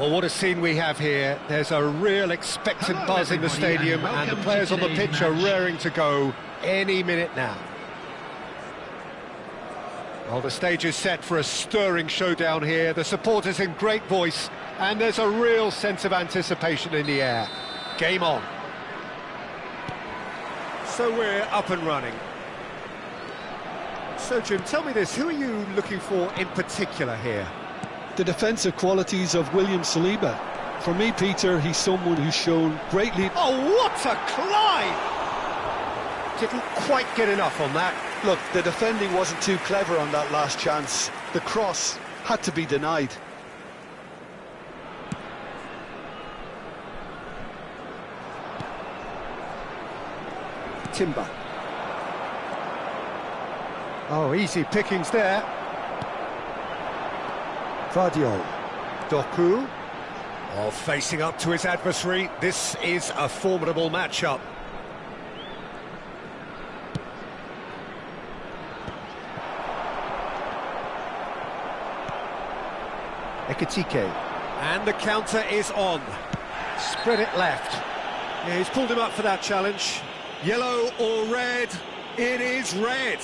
Well, what a scene we have here. There's a real expectant buzz in the stadium, and the players on the pitch are raring to go any minute now. Well, the stage is set for a stirring showdown here. The supporters in great voice, and there's a real sense of anticipation in the air. Game on. So we're up and running. So, Jim, tell me this, who are you looking for in particular here? The defensive qualities of William Saliba. For me, Peter, he's someone who's shown great lead. Oh, what a climb! Didn't quite get enough on that. Look, the defending wasn't too clever on that last chance. The cross had to be denied. Timber. Oh, easy pickings there. Vardiol. Doku. Oh, facing up to his adversary. This is a formidable matchup. Ekitike. And the counter is on. Spread it left. Yeah, he's pulled him up for that challenge. Yellow or red? It is red.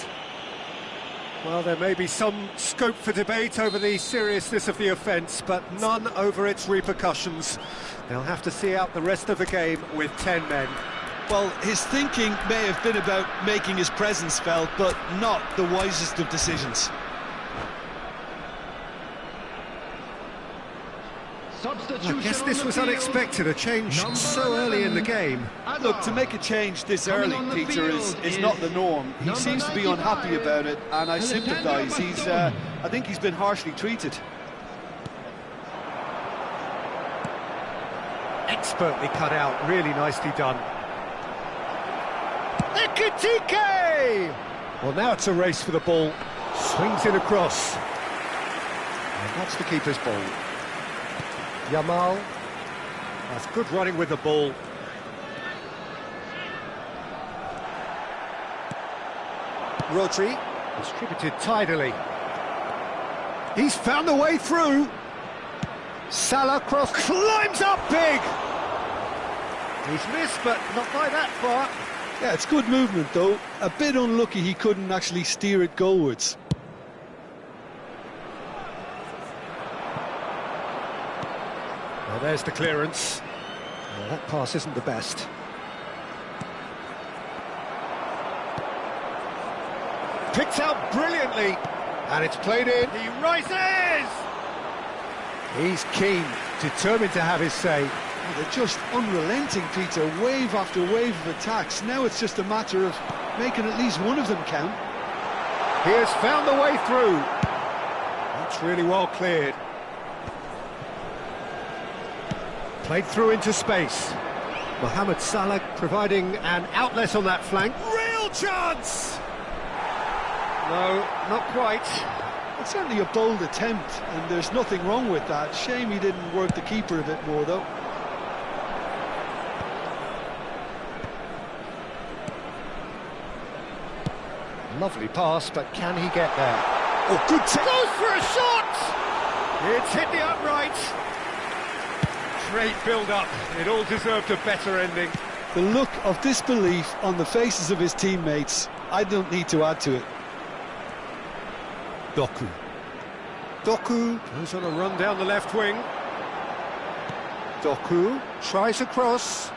Well, there may be some scope for debate over the seriousness of the offence, but none over its repercussions. They'll have to see out the rest of the game with 10 men. Well, his thinking may have been about making his presence felt, but not the wisest of decisions. I guess this was unexpected, a change so early in the game. Look, to make a change this early, Peter, is not the norm. He seems to be unhappy about it, and I sympathise. I think he's been harshly treated. Expertly cut out, really nicely done. Ekitike! Well, now it's a race for the ball. Swings it across. And that's the keeper's ball. Yamal. That's good running with the ball. Rodri. Distributed tidily. He's found the way through. Salah cross, climbs up big. He's missed, but not by that far. Yeah, it's good movement, though. A bit unlucky he couldn't actually steer it goalwards. Well, there's the clearance. Well, that pass isn't the best. Picked out brilliantly, and it's played in. He rises! He's keen, determined to have his say. Well, they're just unrelenting, Peter, wave after wave of attacks. Now it's just a matter of making at least one of them count. He has found the way through. That's really well cleared. Played through into space. Mohamed Salah providing an outlet on that flank. Real chance! No, not quite. It's certainly a bold attempt, and there's nothing wrong with that. Shame he didn't work the keeper a bit more, though. Lovely pass, but can he get there? Oh, good take! Goes for a shot! It's hit the upright. Great build-up. It all deserved a better ending. The look of disbelief on the faces of his teammates, I don't need to add to it. Doku. Doku goes on a run down the left wing. Doku tries a cross.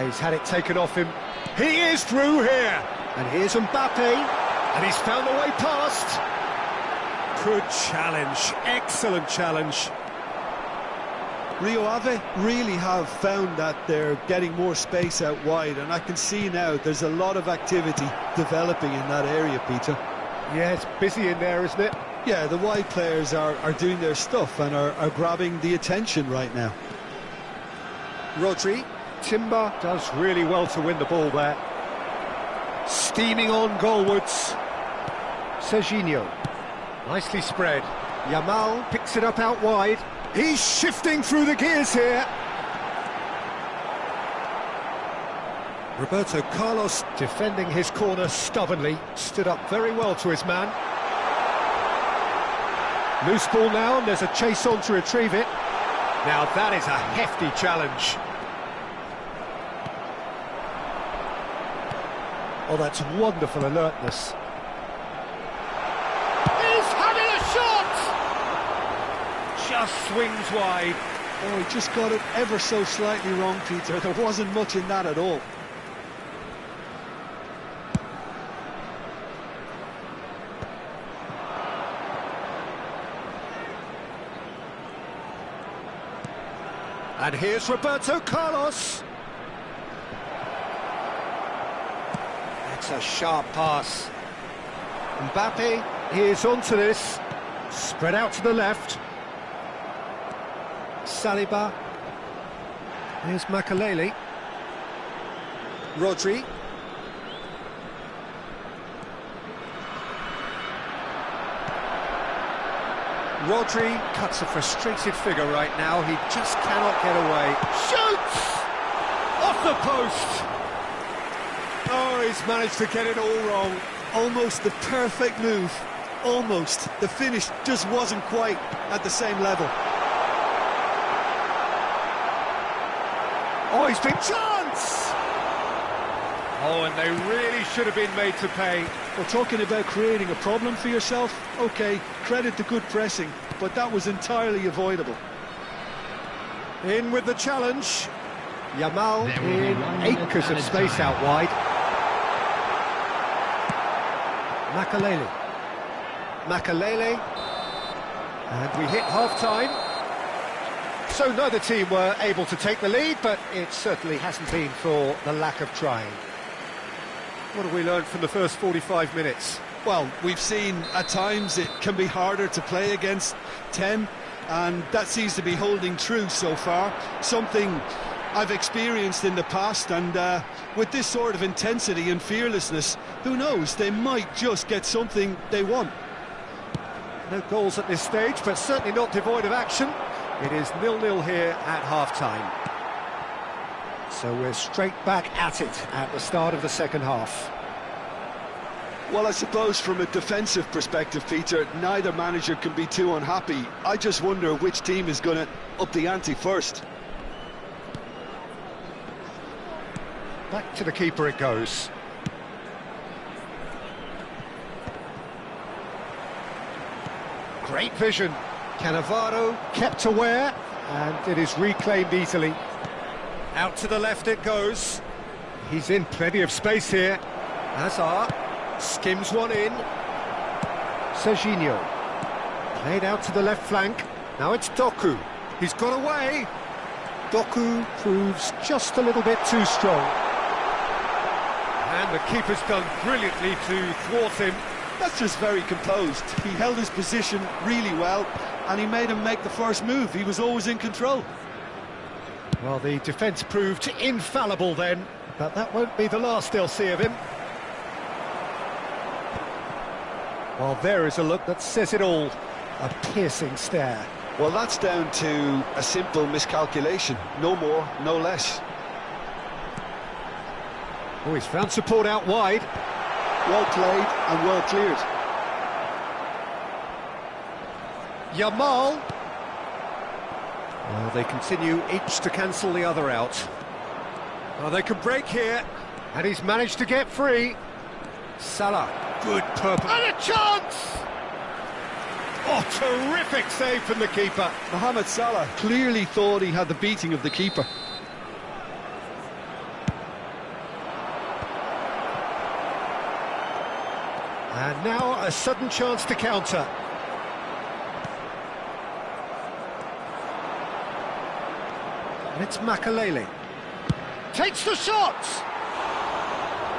He's had it taken off him. He is through here. And here's Mbappe. And he's found the way past. Good challenge. Excellent challenge. Rio Ave really have found that they're getting more space out wide, and I can see now there's a lot of activity developing in that area, Peter. Yeah, it's busy in there, isn't it? Yeah, the wide players are doing their stuff and are grabbing the attention right now. Rodri. Timber does really well to win the ball there. Steaming on goalwards. Serginho. Nicely spread. Yamal picks it up out wide. He's shifting through the gears here. Roberto Carlos defending his corner stubbornly, stood up very well to his man. Loose ball now, and there's a chase on to retrieve it. Now that is a hefty challenge. Oh, that's wonderful alertness. He's having a shot! Just swings wide. Oh, he just got it ever so slightly wrong, Peter. There wasn't much in that at all. And here's Roberto Carlos. That's a sharp pass. Mbappe is onto this. Spread out to the left. Saliba. Here's Makalele. Rodri. Rodri cuts a frustrated figure right now. He just cannot get away. Shoots! Off the post! Oh, he's managed to get it all wrong. Almost the perfect move. Almost. The finish just wasn't quite at the same level. Oh, he's been chance! Oh, and they really should have been made to pay. Well, talking about creating a problem for yourself, OK, credit to good pressing, but that was entirely avoidable. In with the challenge. Yamal in acres of space out wide. Makalele. And we hit half-time. So neither team were able to take the lead, but it certainly hasn't been for the lack of trying. What have we learned from the first 45 minutes? Well, we've seen at times it can be harder to play against 10, and that seems to be holding true so far. Something I've experienced in the past, and with this sort of intensity and fearlessness, who knows, they might just get something they want. No goals at this stage, but certainly not devoid of action. It is 0-0 here at half-time. So we're straight back at it at the start of the second half. Well, I suppose from a defensive perspective, Peter, neither manager can be too unhappy. I just wonder which team is going to up the ante first. Back to the keeper it goes. Great vision. Cannavaro kept aware, and it is reclaimed easily. Out to the left it goes. He's in plenty of space here. Hazard skims one in. Serginho. Played out to the left flank. Now it's Doku. He's got away. Doku proves just a little bit too strong. And the keeper's done brilliantly to thwart him. That's just very composed. He held his position really well, and he made him make the first move. He was always in control. Well, the defence proved infallible then, but that won't be the last they'll see of him. Well, there is a look that says it all. A piercing stare. Well, that's down to a simple miscalculation. No more, no less. Oh, he's found support out wide. Well played and well cleared. Yamal. Well, they continue each to cancel the other out. Well, they can break here, and he's managed to get free. Salah, good purpose. And a chance! Oh, terrific save from the keeper. Mohamed Salah clearly thought he had the beating of the keeper. And now a sudden chance to counter. And it's Makalele. Takes the shot!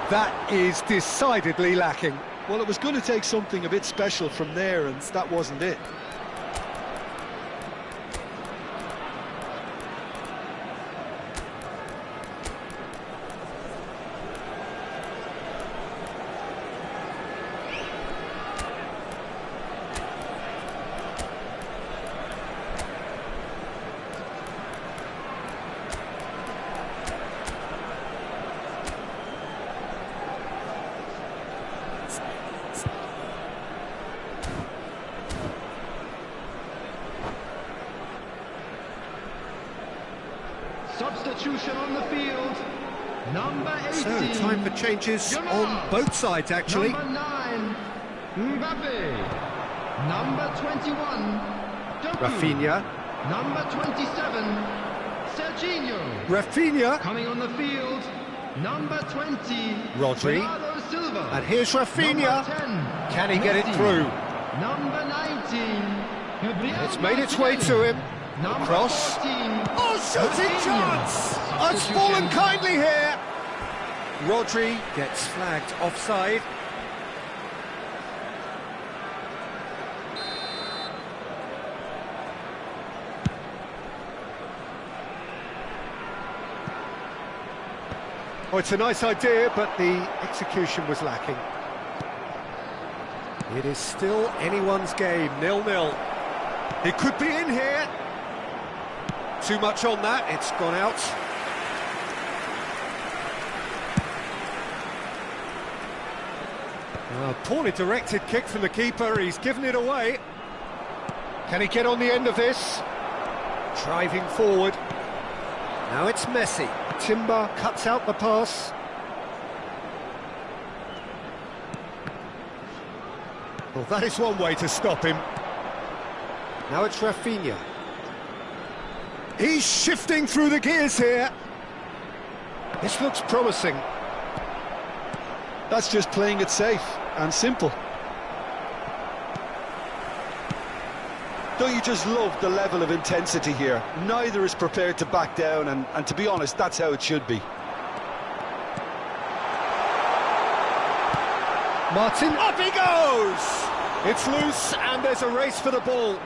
That is decidedly lacking. Well, it was going to take something a bit special from there, and that wasn't it. Substitution on the field. Number 18. So, time for changes on both sides, actually. Number 9, Mbappe. Number 21, Doku. Rafinha. Number 27, Serginho. Rafinha. Coming on the field, number 20, Rodri. Bernardo Silva. And here's Rafinha. Number 10, Can he get it Messi. through? Number 19, Gabriel It's made its way to him. Number Cross. 14, Oh, shooting Coutinho. chance! It's Substitution. fallen kindly here. Rodri gets flagged offside. Oh, it's a nice idea, but the execution was lacking. It is still anyone's game, 0-0. It could be in here. Too much on that, it's gone out. Poorly directed kick from the keeper, he's given it away. Can he get on the end of this? Driving forward. Now it's Messi. Timber cuts out the pass. Well, that is one way to stop him. Now it's Rafinha. He's shifting through the gears here. This looks promising. That's just playing it safe and simple. Don't you just love the level of intensity here? Neither is prepared to back down, and to be honest, that's how it should be. Martin, up he goes! It's loose, and there's a race for the ball.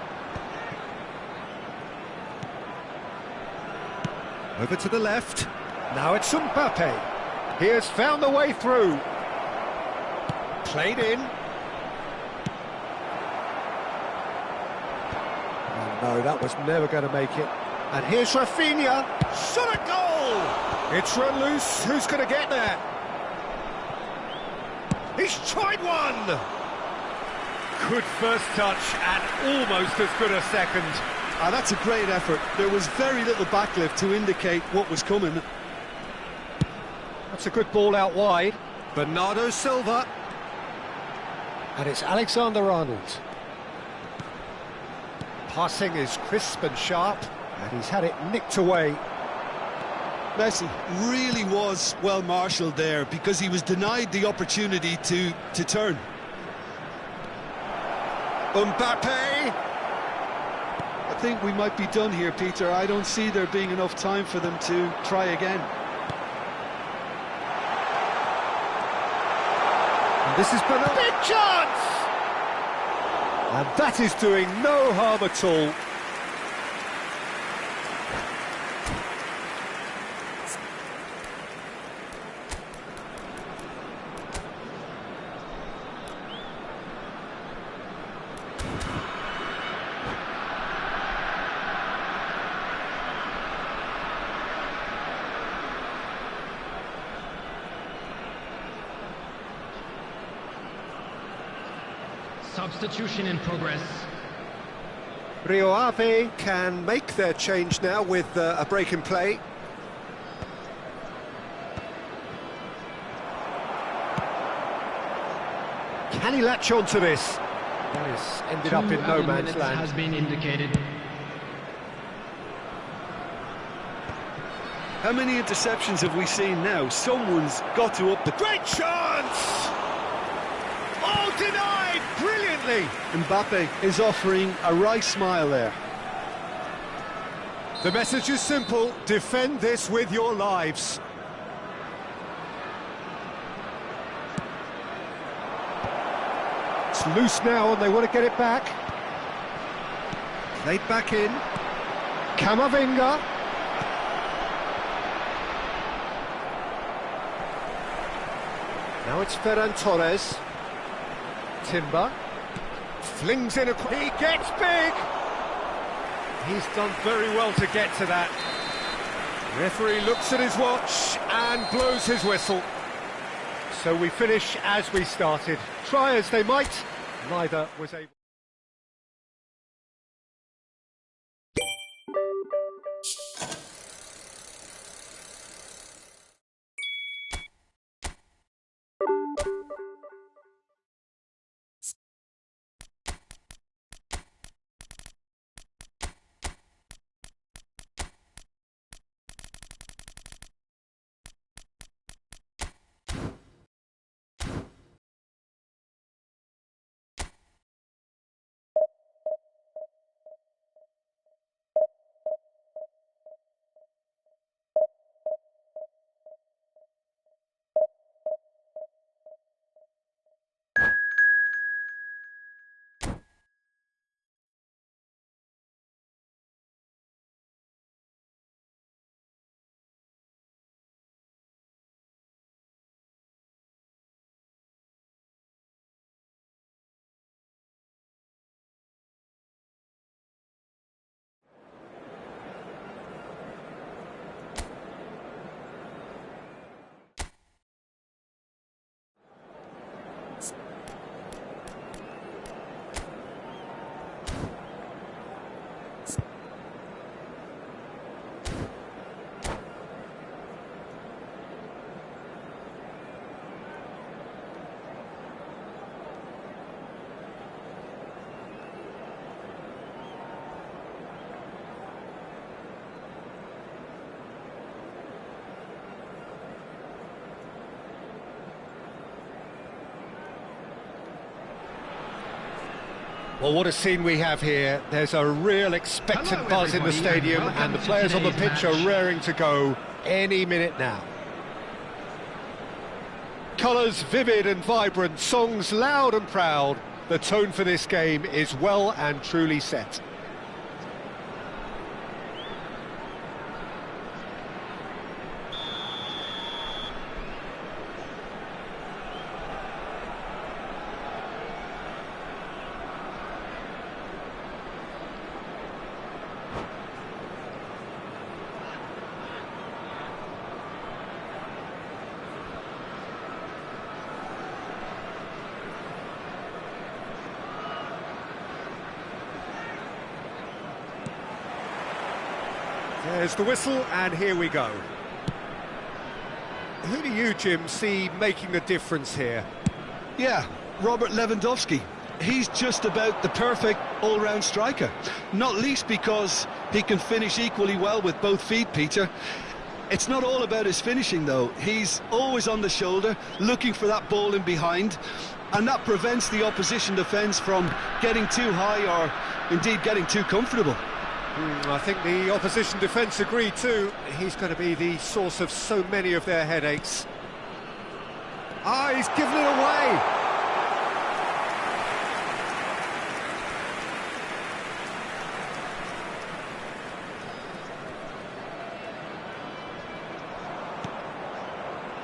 Over to the left. Now it's Mbappe. He has found the way through. Played in. Oh no, that was never going to make it. And here's Rafinha. Shot a goal! It's run loose. Who's going to get there? He's tried one! Good first touch and almost as good a second. Ah, that's a great effort. There was very little backlift to indicate what was coming. That's a good ball out wide. Bernardo Silva. And it's Alexander-Arnold. Passing is crisp and sharp, and he's had it nicked away. Messi really was well marshalled there because he was denied the opportunity to turn. Mbappe! I think we might be done here, Peter. I don't see there being enough time for them to try again. And this has been a big chance! And that is doing no harm at all. Substitution in progress. Rio Ave can make their change now with a break in play. Can he latch on to this? Yes, ended up in no man's land. Has been indicated. How many interceptions have we seen now? Someone's got to up the... Great chance! Oh, denied brilliantly! Mbappe is offering a right smile there. The message is simple: defend this with your lives. It's loose now and they want to get it back. Played back in. Camavinga. Now it's Ferran Torres. Timber. Flings in a... He gets big! He's done very well to get to that. Referee looks at his watch and blows his whistle. So we finish as we started. Try as they might, neither was able... Well, what a scene we have here. There's a real expectant buzz in the stadium, and the players on the pitch are raring to go any minute now. Colours vivid and vibrant, songs loud and proud. The tone for this game is well and truly set. There's the whistle, and here we go. Who do you, Jim, see making the difference here? Yeah, Robert Lewandowski. He's just about the perfect all-round striker. Not least because he can finish equally well with both feet, Peter. It's not all about his finishing, though. He's always on the shoulder, looking for that ball in behind, and that prevents the opposition defence from getting too high or, indeed, getting too comfortable. I think the opposition defence agree too. He's going to be the source of so many of their headaches. Ah, he's given it away!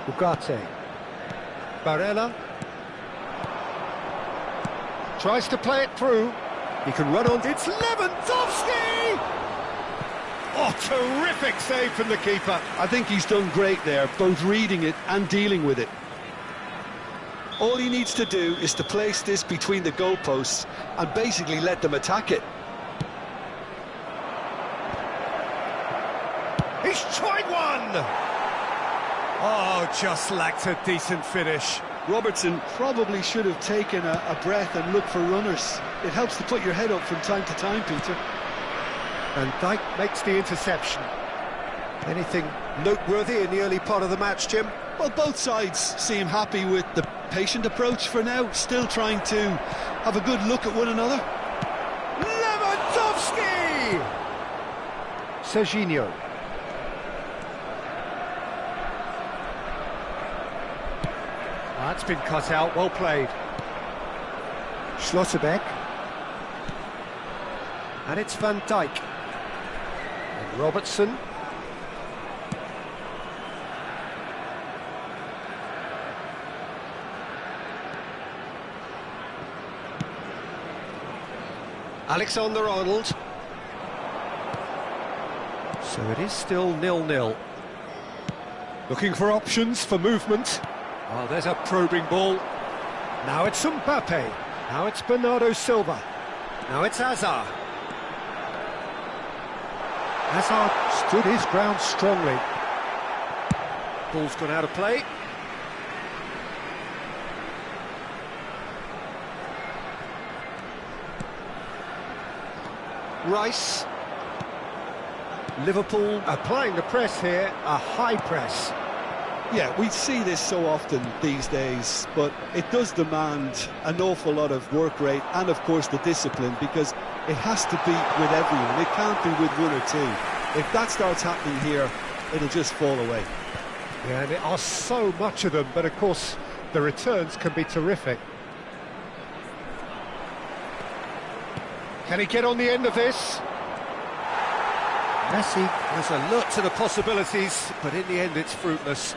Ugarte. Barella. Tries to play it through. He can run on. It's Lewandowski! Oh, terrific save from the keeper. I think he's done great there, both reading it and dealing with it. All he needs to do is to place this between the goalposts and basically let them attack it. He's tried one! Oh, just lacked a decent finish. Robertson probably should have taken a breath and looked for runners. It helps to put your head up from time to time, Peter. And Dijk makes the interception. Anything noteworthy in the early part of the match, Jim? Well, both sides seem happy with the patient approach for now, still trying to have a good look at one another. Lewandowski! Serginho. That's been cut out, well played. Schlotterbeck. And it's Van Dijk. And Robertson. Alexander-Arnold. So it is still 0-0. Looking for options for movement. Oh, there's a probing ball. Now it's Mbappe. Now it's Bernardo Silva. Now it's Hazard. Hazard stood his ground strongly. Ball's gone out of play. Rice. Liverpool applying the press here, a high press. Yeah, we see this so often these days, but it does demand an awful lot of work rate and, of course, the discipline, because it has to be with everyone. It can't be with one or two. If that starts happening here, it'll just fall away. Yeah, and there are so much of them, but, of course, the returns can be terrific. Can he get on the end of this? Messi has alert to the possibilities, but in the end it's fruitless.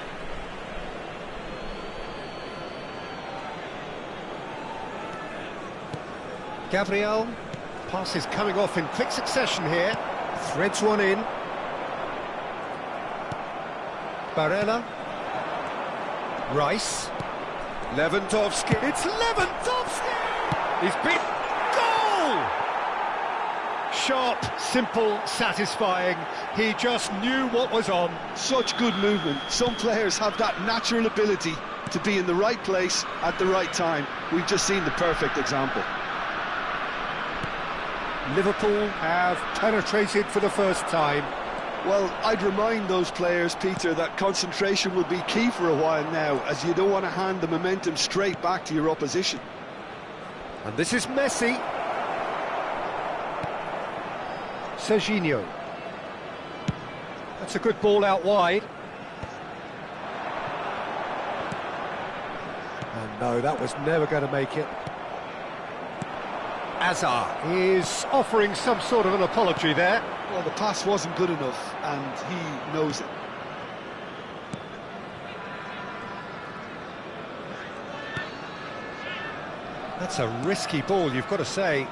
Gabriel, pass is coming off in quick succession here, threads one in. Barella, Rice, Lewandowski, it's Lewandowski! He's beat, goal! Sharp, simple, satisfying, he just knew what was on. Such good movement. Some players have that natural ability to be in the right place at the right time. We've just seen the perfect example. Liverpool have penetrated for the first time. Well, I'd remind those players, Peter, that concentration will be key for a while now, as you don't want to hand the momentum straight back to your opposition. And this is Messi. Serginho. That's a good ball out wide. And no, that was never going to make it. Azar is offering some sort of an apology there. Well, the pass wasn't good enough, and he knows it. That's a risky ball, you've got to say.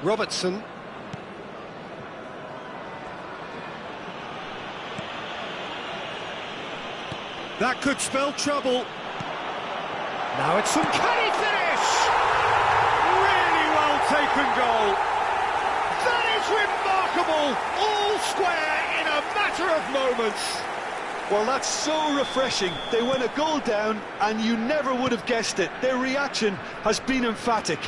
Robertson. That could spell trouble. Now it's some canny finish! Really well taken goal. That is remarkable! All square in a matter of moments. Well, that's so refreshing. They went a goal down, and you never would have guessed it. Their reaction has been emphatic.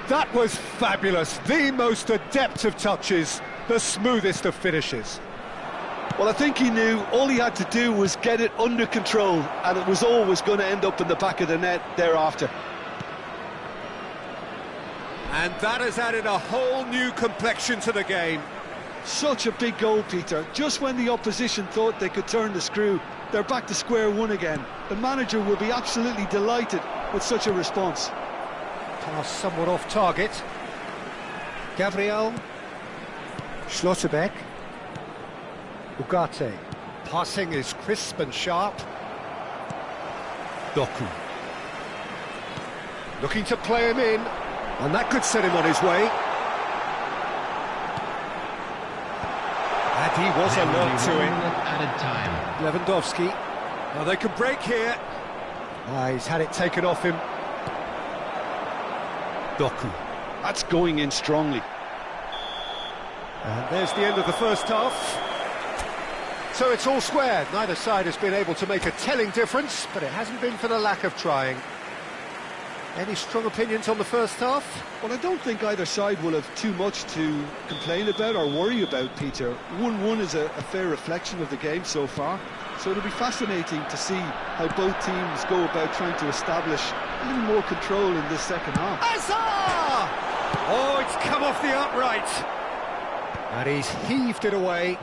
That was fabulous. The most adept of touches, the smoothest of finishes. Well, I think he knew all he had to do was get it under control, and it was always going to end up in the back of the net thereafter. And that has added a whole new complexion to the game. Such a big goal, Peter. Just when the opposition thought they could turn the screw, they're back to square one again. The manager will be absolutely delighted with such a response. Pass somewhat off target. Gabriel. Schlotterbeck. Ugarte. Passing is crisp and sharp. Doku. Looking to play him in, and that could set him on his way. And he was alert to it. Added time. Lewandowski. Now they can break here. He's had it taken off him. Doku. That's going in strongly. And there's the end of the first half. So it's all square. Neither side has been able to make a telling difference, but it hasn't been for the lack of trying. Any strong opinions on the first half? Well, I don't think either side will have too much to complain about or worry about, Peter. 1-1 is a fair reflection of the game so far, so it'll be fascinating to see how both teams go about trying to establish a little more control in this second half. Azar! Oh, it's come off the upright. And he's heaved it away.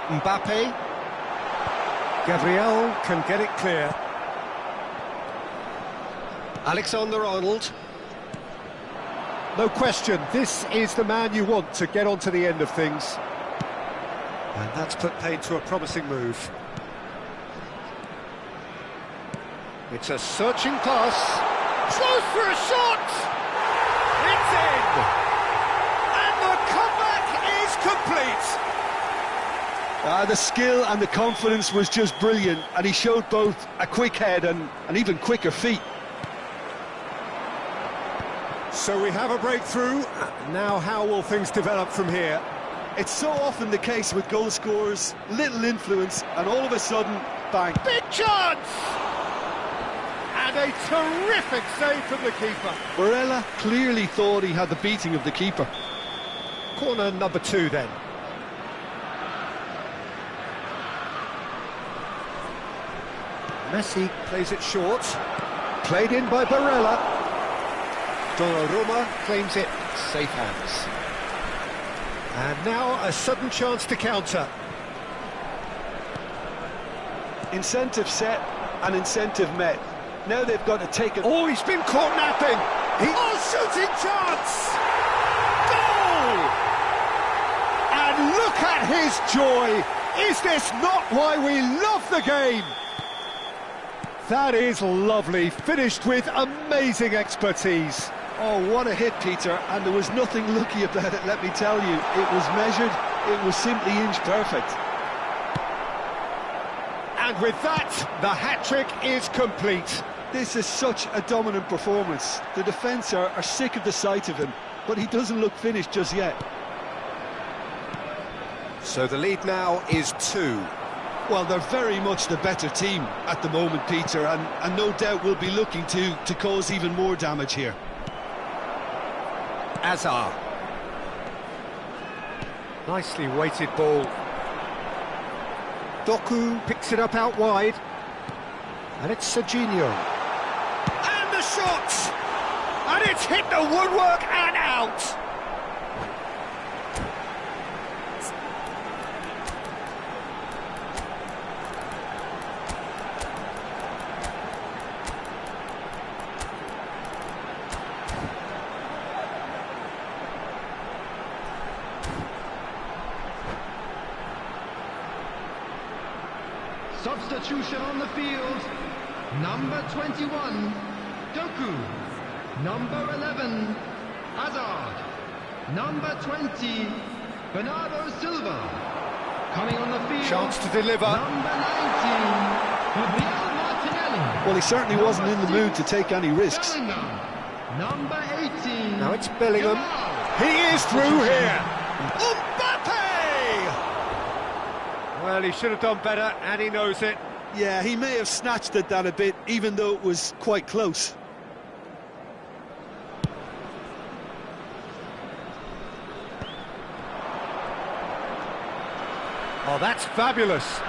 Mbappe. Gabriel can get it clear. Alexander-Arnold. No question, this is the man you want to get onto the end of things. And that's put paid to a promising move. It's a searching pass. Close for a shot! It's in! And the comeback is complete! The skill and the confidence was just brilliant, and he showed both a quick head and even quicker feet. So we have a breakthrough. Now how will things develop from here? It's so often the case with goal scorers, little influence, and all of a sudden, bang. Big chance! And a terrific save from the keeper. Barella clearly thought he had the beating of the keeper. Corner number 2 then. Messi plays it short. Played in by Barella. Donnarumma claims it, safe hands. And now a sudden chance to counter. Incentive set and incentive met. Now they've got to take it. Oh, he's been caught napping. Oh, shooting chance! Goal! And look at his joy. Is this not why we love the game? That is lovely, finished with amazing expertise. Oh, what a hit, Peter, and there was nothing lucky about it, let me tell you. It was measured, it was simply inch perfect. And with that, the hat-trick is complete. This is such a dominant performance. The defence are sick of the sight of him, but he doesn't look finished just yet. So the lead now is 2. Well, they're very much the better team at the moment, Peter, and no doubt will be looking to cause even more damage here. Azar. Nicely weighted ball. Doku picks it up out wide. And it's Serginho. And the shot! And it's hit the woodwork and out! Substitution on the field. Number 21, Doku. Number 11, Hazard. Number 20, Bernardo Silva. Coming on the field. Chance to deliver. Number 19, Gabriel Martinelli. Well, he certainly wasn't in the mood to take any risks. Bellingham. Number 18. Now it's Bellingham. Jamal. He is through here. Mbappe! Well, he should have done better, and he knows it. Yeah, he may have snatched at that a bit, even though it was quite close. Oh, that's fabulous.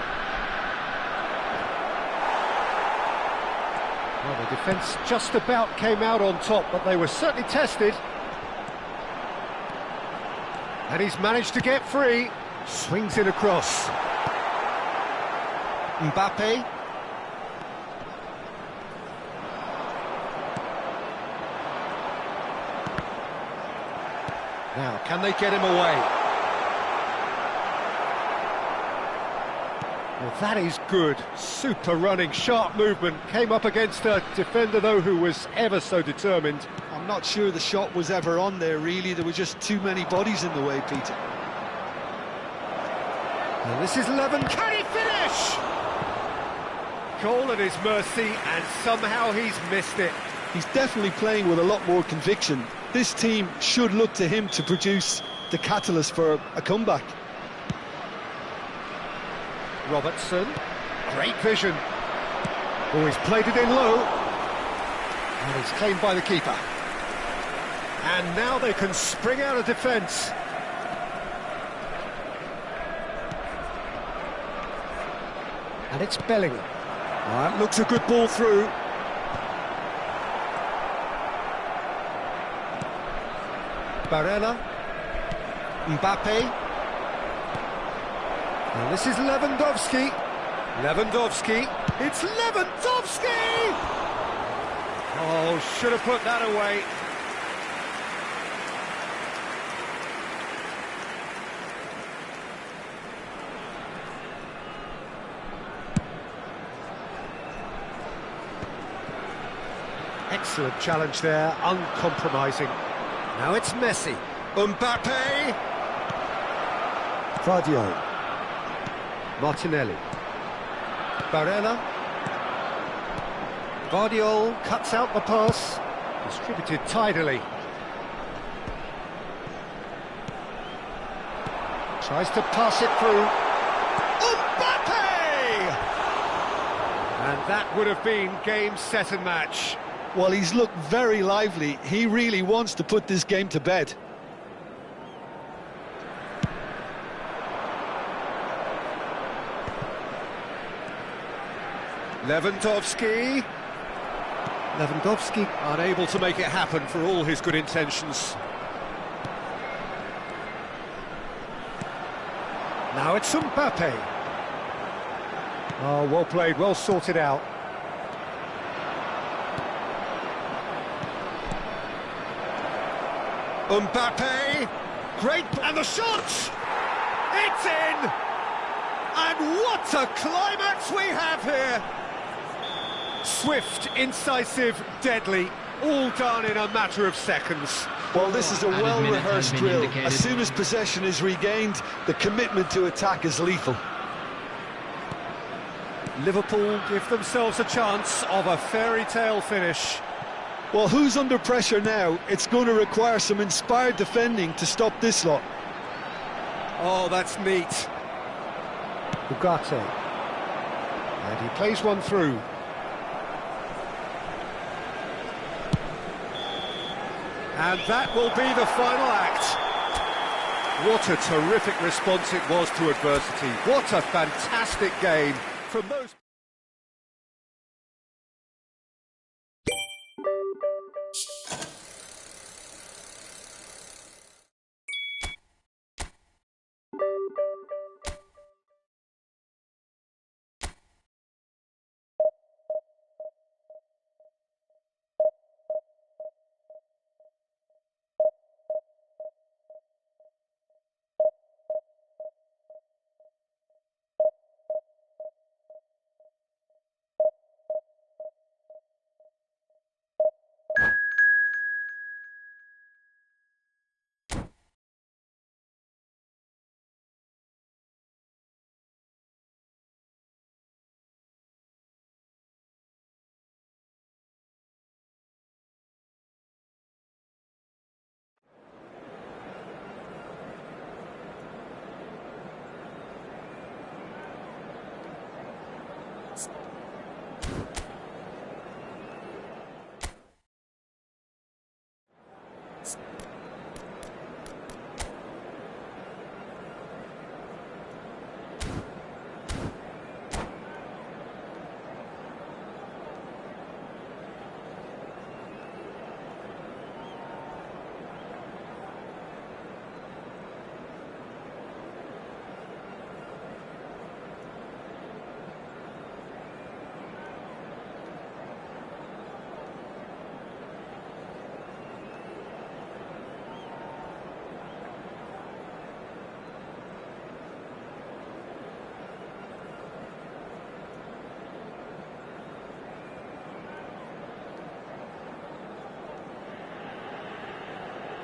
Well, the defence just about came out on top, but they were certainly tested. And he's managed to get free. Swings it across. Mbappe. Now, can they get him away? Well, that is good. Super running, sharp movement. Came up against a defender, though, who was ever so determined. I'm not sure the shot was ever on there, really. There were just too many bodies in the way, Peter. And this is Levin. Can he finish? Goal at his mercy, and somehow he's missed it. He's definitely playing with a lot more conviction. This team should look to him to produce the catalyst for a comeback. Robertson, great vision. Oh, he's played it in low. And it's claimed by the keeper. And now they can spring out of defence. And it's Bellingham. That looks a good ball through. Barella. Mbappe. And this is Lewandowski. Lewandowski. It's Lewandowski! Oh, should have put that away. Excellent challenge there, uncompromising. Now it's Messi. Mbappe. Vardio. Martinelli. Barella. Vardio cuts out the pass. Distributed tidily. Tries to pass it through. Mbappe! And that would have been game, set and match. Well, he's looked very lively. He really wants to put this game to bed. Lewandowski. Lewandowski unable to make it happen for all his good intentions. Now it's Mbappe. Oh, well played, well sorted out. Mbappe, great, and the shot! It's in! And what a climax we have here! Swift, incisive, deadly, all done in a matter of seconds. Well, this is a well-rehearsed drill. As soon as possession is regained, the commitment to attack is lethal. Liverpool give themselves a chance of a fairy tale finish. Well, who's under pressure now? It's going to require some inspired defending to stop this lot. Oh, that's neat. Ugarte. And he plays one through. And that will be the final act. What a terrific response it was to adversity. What a fantastic game from those...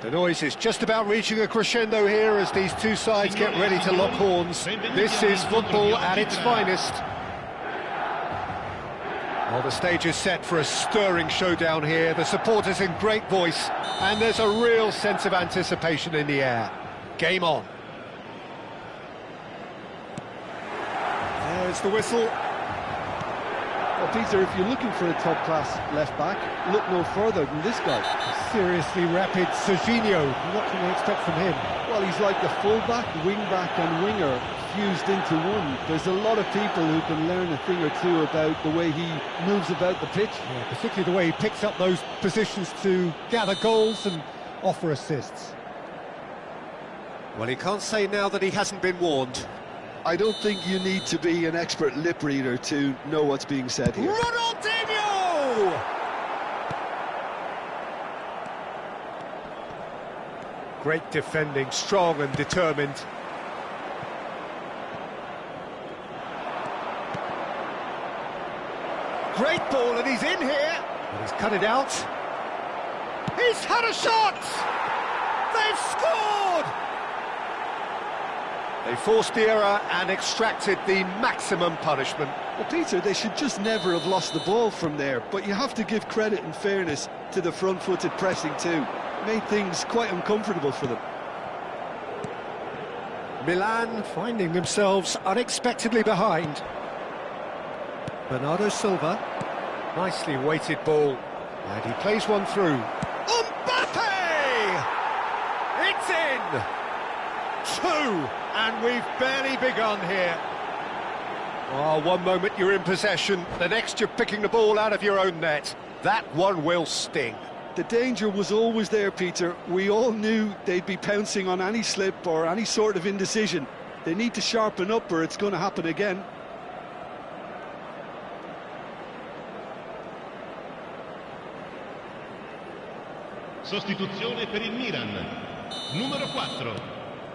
The noise is just about reaching a crescendo here as these two sides get ready to lock horns. This is football at its finest. Well, the stage is set for a stirring showdown here. The supporters in great voice, and there's a real sense of anticipation in the air. Game on. There's the whistle. Well, Peter, if you're looking for a top-class left-back, look no further than this guy. Seriously rapid Serginho. What can we expect from him? Well, he's like a full-back, wing-back and winger fused into one. There's a lot of people who can learn a thing or two about the way he moves about the pitch. Yeah, particularly the way he picks up those positions to gather goals and offer assists. Well, he can't say now that he hasn't been warned. I don't think you need to be an expert lip reader to know what's being said here. Ronaldinho! Great defending, strong and determined. Great ball, and he's in here. And he's cut it out. He's had a shot! They've scored! They forced the error and extracted the maximum punishment. Well, Peter, they should just never have lost the ball from there, but you have to give credit and fairness to the front-footed pressing too. It made things quite uncomfortable for them. Milan finding themselves unexpectedly behind. Bernardo Silva, nicely weighted ball, and he plays one through. Mbappe! It's in! 2, and we've barely begun here. Oh, one moment you're in possession, the next you're picking the ball out of your own net. That one will sting. The danger was always there, Peter. We all knew they'd be pouncing on any slip or any sort of indecision. They need to sharpen up or it's going to happen again. Sostituzione per il Milan. Numero 4.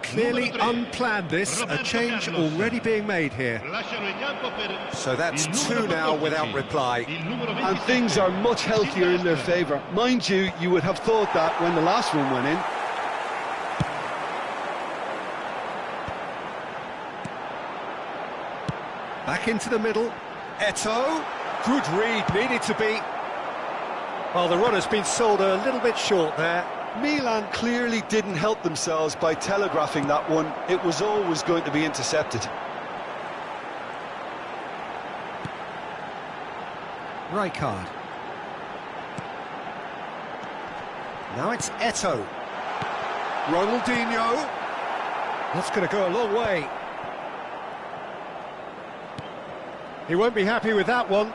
Clearly unplanned this, a change already being made here. So that's 2 now without reply. And things are much healthier in their favour. Mind you, you would have thought that when the last one went in. Back into the middle. Eto'o. Good read, needed to be. Well, the runner's been sold a little bit short there. Milan clearly didn't help themselves by telegraphing that one. It was always going to be intercepted. Rijkaard. Now it's Eto'o. Ronaldinho. That's going to go a long way. He won't be happy with that one.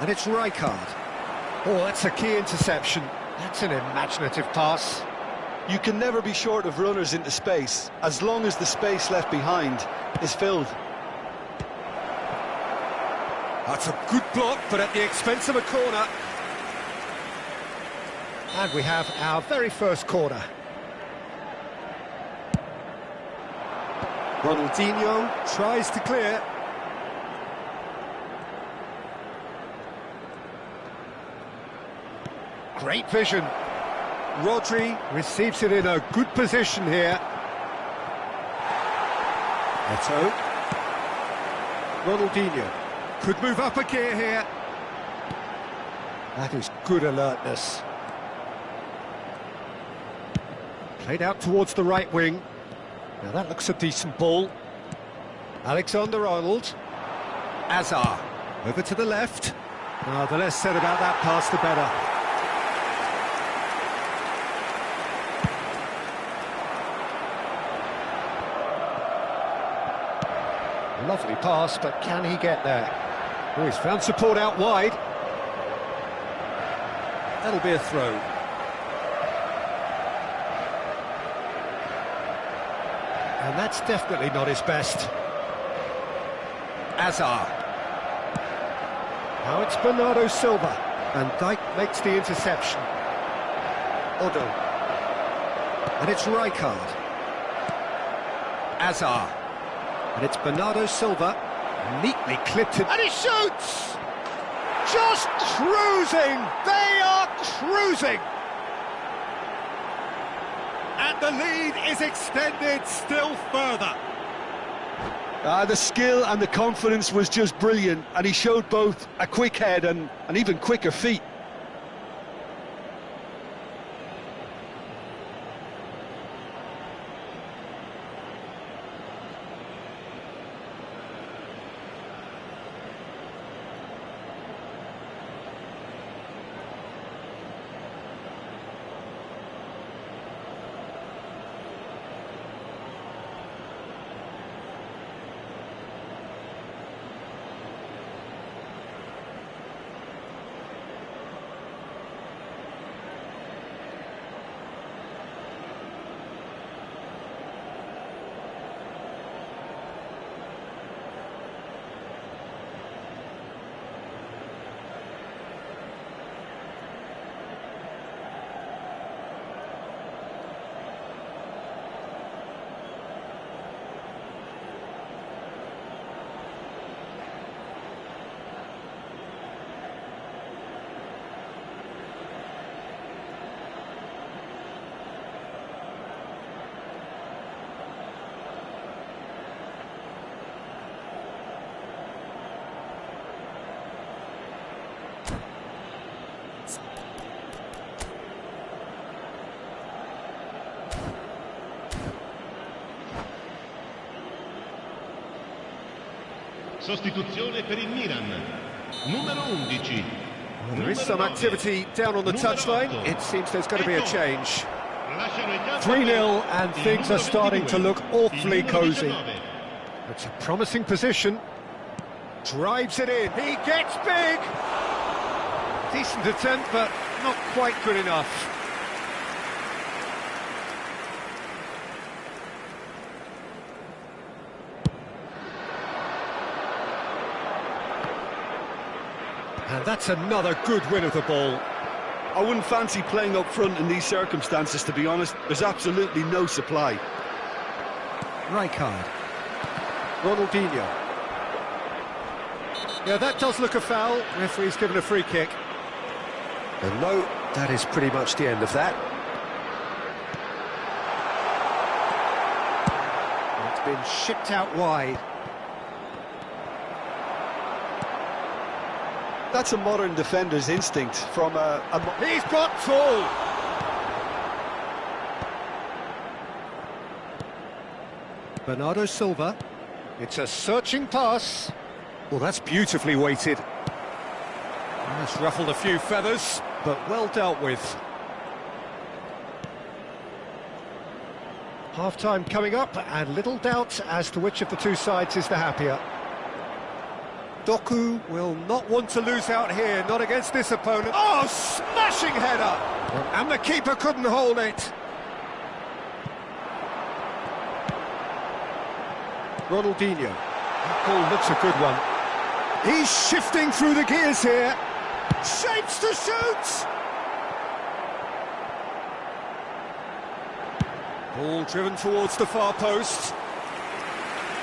And it's Rijkaard. Oh, that's a key interception. That's an imaginative pass. You can never be short of runners into space, as long as the space left behind is filled. That's a good block, but at the expense of a corner. And we have our very first corner. Ronaldinho tries to clear. Great vision. Rodri receives it in a good position here. Eto'o. Ronaldinho could move up a gear here. That is good alertness. Played out towards the right wing. Now that looks a decent ball. Alexander-Arnold. Azar. Over to the left. The less said about that pass, the better. Lovely pass, but can he get there? Oh, he's found support out wide. That'll be a throw. And that's definitely not his best. Azar. Now it's Bernardo Silva. And Dijk makes the interception. Odo. And it's Rijkaard. Azar. And it's Bernardo Silva, neatly clipped it, and he shoots! Just cruising! They are cruising! And the lead is extended still further. The skill and the confidence was just brilliant, and he showed both a quick head and even quicker feet. Sostituzione per il Milan. Numero 11. Well, there is some activity down on the touchline. It seems there's going to be a change. 3-0 and things are starting to look awfully cosy. It's a promising position. Drives it in. He gets big. Decent attempt, but not quite good enough. And that's another good win of the ball. I wouldn't fancy playing up front in these circumstances, to be honest. There's absolutely no supply. Rijkaard. Ronaldinho. Yeah, that does look a foul. Referee's given a free kick. And no, that is pretty much the end of that. It's been shipped out wide. That's a modern defender's instinct from He's got tall! Bernardo Silva. It's a searching pass. Well, that's beautifully weighted. It's ruffled a few feathers, but well dealt with. Half-time coming up, and little doubt as to which of the two sides is the happier. Doku will not want to lose out here, not against this opponent. Oh, smashing header! And the keeper couldn't hold it. Ronaldinho. That ball looks a good one. He's shifting through the gears here. Shapes to shoot! Ball driven towards the far post.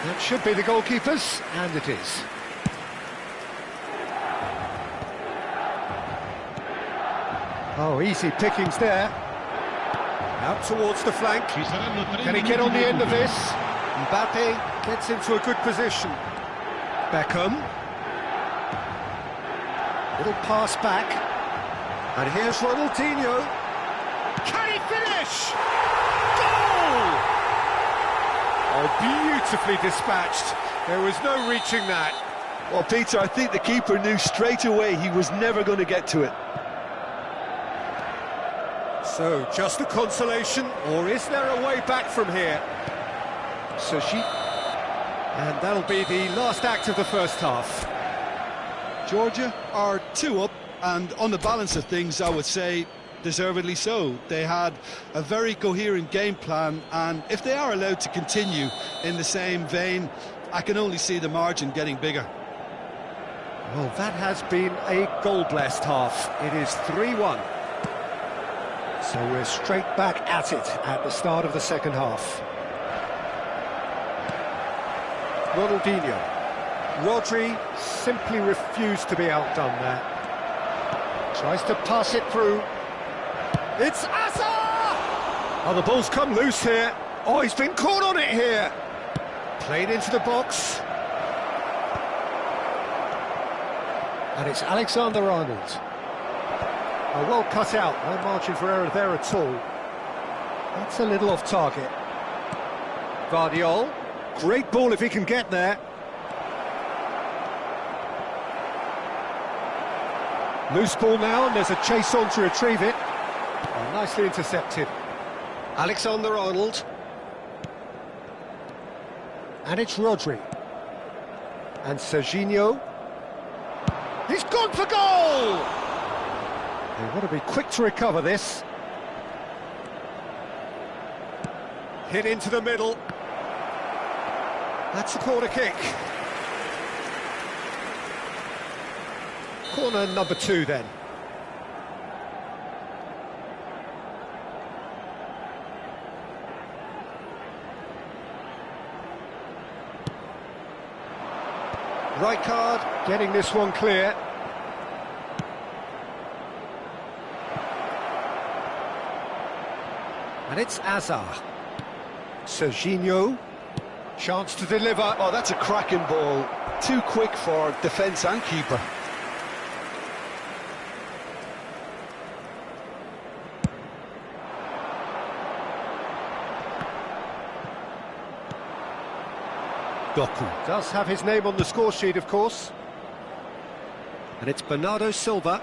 That should be the goalkeeper's, and it is. Oh, easy pickings there. Out towards the flank. Can he get on the end of this? Mbappe gets into a good position. Beckham. Little pass back. And here's Ronaldinho. Can he finish? Goal! Oh, beautifully dispatched. There was no reaching that. Well, Peter, I think the keeper knew straight away he was never going to get to it. So, just a consolation, or is there a way back from here? Sushi. And that'll be the last act of the first half. Georgia are 2 up, and on the balance of things, I would say deservedly so. They had a very coherent game plan, and if they are allowed to continue in the same vein, I can only see the margin getting bigger. Well, that has been a goal-blessed half. It is 3-1. So we're straight back at it at the start of the second half. Ronaldinho. Rodri simply refused to be outdone there. Tries to pass it through. It's Asa! Oh, the ball's come loose here. Oh, he's been caught on it here. Played into the box. And it's Alexander-Arnold. Oh, well cut out, no margin for error there at all. That's a little off target. Vardiol, great ball if he can get there. Loose ball now, and there's a chase on to retrieve it. Oh, nicely intercepted. Alexander-Arnold. And it's Rodri. And Serginho. He's gone for goal! They want to be quick to recover this. Hit into the middle. That's a corner kick. Corner number 2 then. Right card, getting this one clear. And it's Azar. Serginho. Chance to deliver. Oh, that's a cracking ball. Too quick for defence and keeper. Doku does have his name on the score sheet, of course. And it's Bernardo Silva.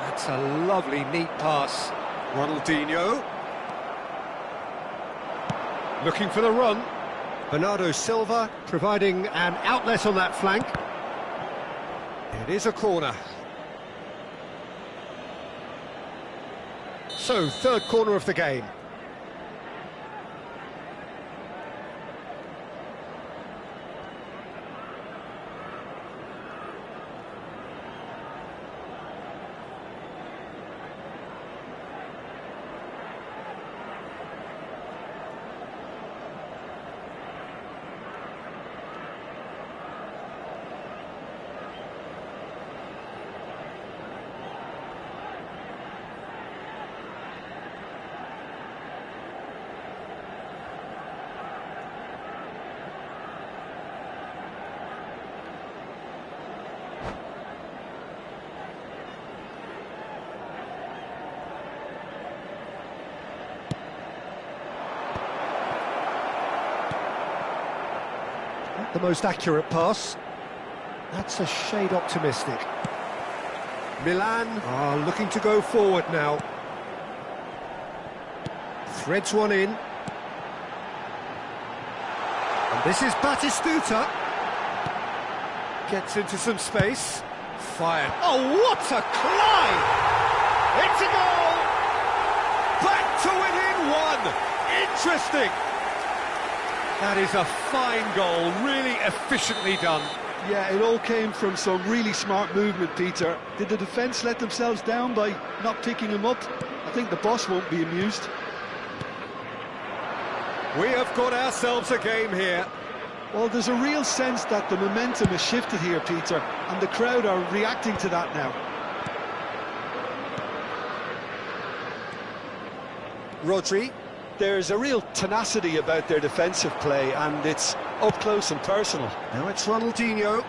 That's a lovely, neat pass. Ronaldinho. Looking for the run. Bernardo Silva providing an outlet on that flank. It is a corner. So, third corner of the game. Not the most accurate pass. That's a shade optimistic. Milan are looking to go forward now. Threads one in. And this is Batistuta. Gets into some space. Fired. Oh, what a climb! It's a goal! Back to within one! Interesting! That is a fine goal, really efficiently done. Yeah, it all came from some really smart movement, Peter. Did the defence let themselves down by not picking him up? I think the boss won't be amused. We have got ourselves a game here. Well, there's a real sense that the momentum has shifted here, Peter, and the crowd are reacting to that now. Rodri. There's a real tenacity about their defensive play, and it's up close and personal. Now it's Ronaldinho.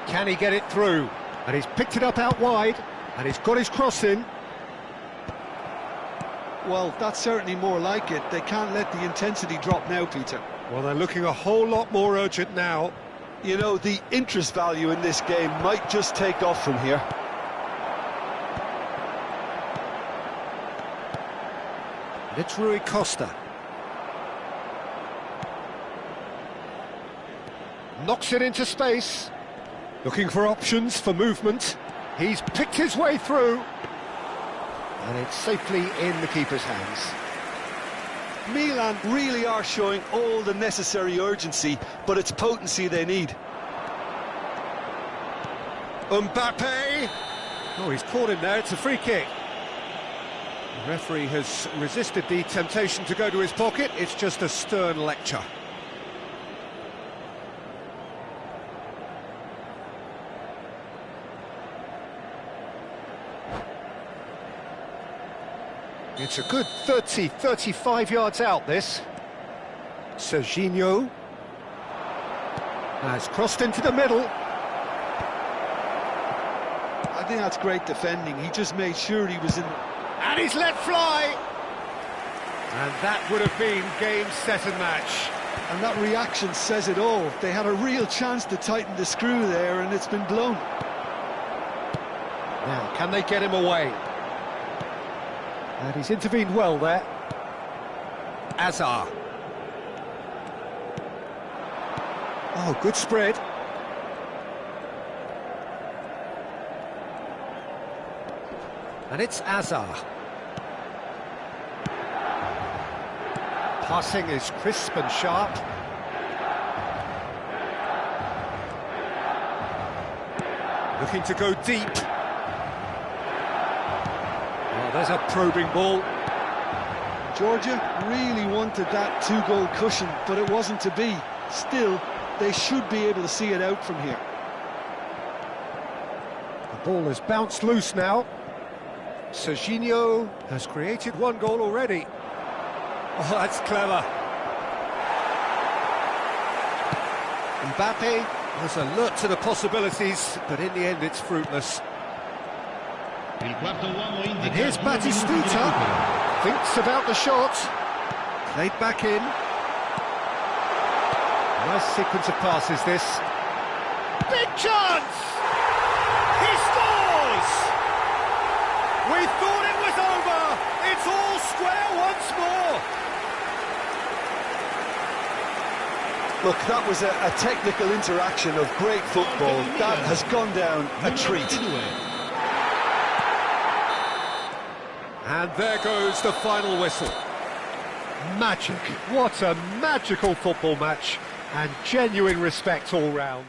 Can he get it through? And he's picked it up out wide, and he's got his cross in. Well, that's certainly more like it. They can't let the intensity drop now, Peter. Well, they're looking a whole lot more urgent now. You know, the interest value in this game might just take off from here. It's Rui Costa. Knocks it into space. Looking for options for movement. He's picked his way through. And it's safely in the keeper's hands. Milan really are showing all the necessary urgency, but it's potency they need. Mbappe. Oh, he's caught him there. It's a free kick. The referee has resisted the temptation to go to his pocket. It's just a stern lecture. It's a good 30, 35 yards out, this. Serginho has crossed into the middle. I think that's great defending. He just made sure he was in... And he's let fly! And that would have been game, set and match. And that reaction says it all. They had a real chance to tighten the screw there, and it's been blown. Now, can they get him away? And he's intervened well there. Azar. Oh, good spread. And it's Azar. Passing is crisp and sharp. Looking to go deep. Oh, there's a probing ball. Georgia really wanted that two-goal cushion, but it wasn't to be. Still, they should be able to see it out from here. The ball has bounced loose now. Serginho has created one goal already. Oh, that's clever. Mbappe was alert to the possibilities, but in the end it's fruitless. And here's Batistuta. Thinks about the shot. Played back in. Nice sequence of passes, this. Big chance! He scores! We thought it was over! It's all square once more! Look, that was a technical interaction of great football. That has gone down a treat. And there goes the final whistle. Magic. What a magical football match. And genuine respect all round.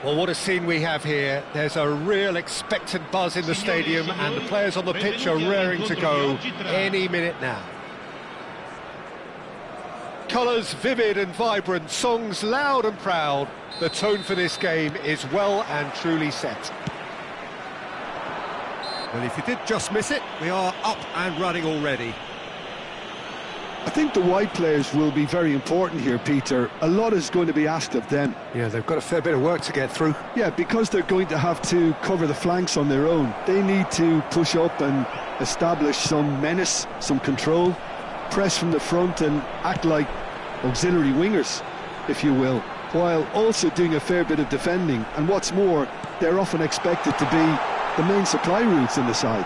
Well, what a scene we have here. There's a real expectant buzz in the stadium and the players on the pitch are raring to go any minute now. Colours vivid and vibrant, songs loud and proud. The tone for this game is well and truly set. Well, if you did just miss it, we are up and running already. I think the wide players will be very important here, Peter. A lot is going to be asked of them. Yeah, they've got a fair bit of work to get through. Yeah, because they're going to have to cover the flanks on their own. They need to push up and establish some menace, some control, press from the front and act like auxiliary wingers, if you will, while also doing a fair bit of defending. And what's more, they're often expected to be the main supply routes in the side.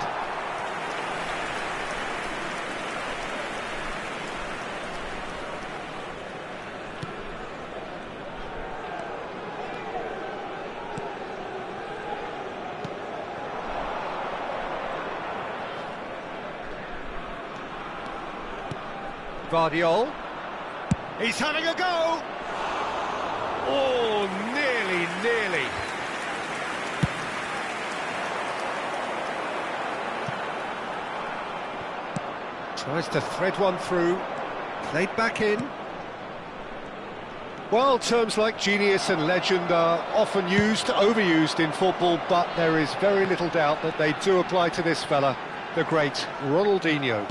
Guardiola. He's having a go! Oh, nearly. Tries to thread one through. Played back in. Well, terms like genius and legend are often overused in football, but there is very little doubt that they do apply to this fella, the great Ronaldinho.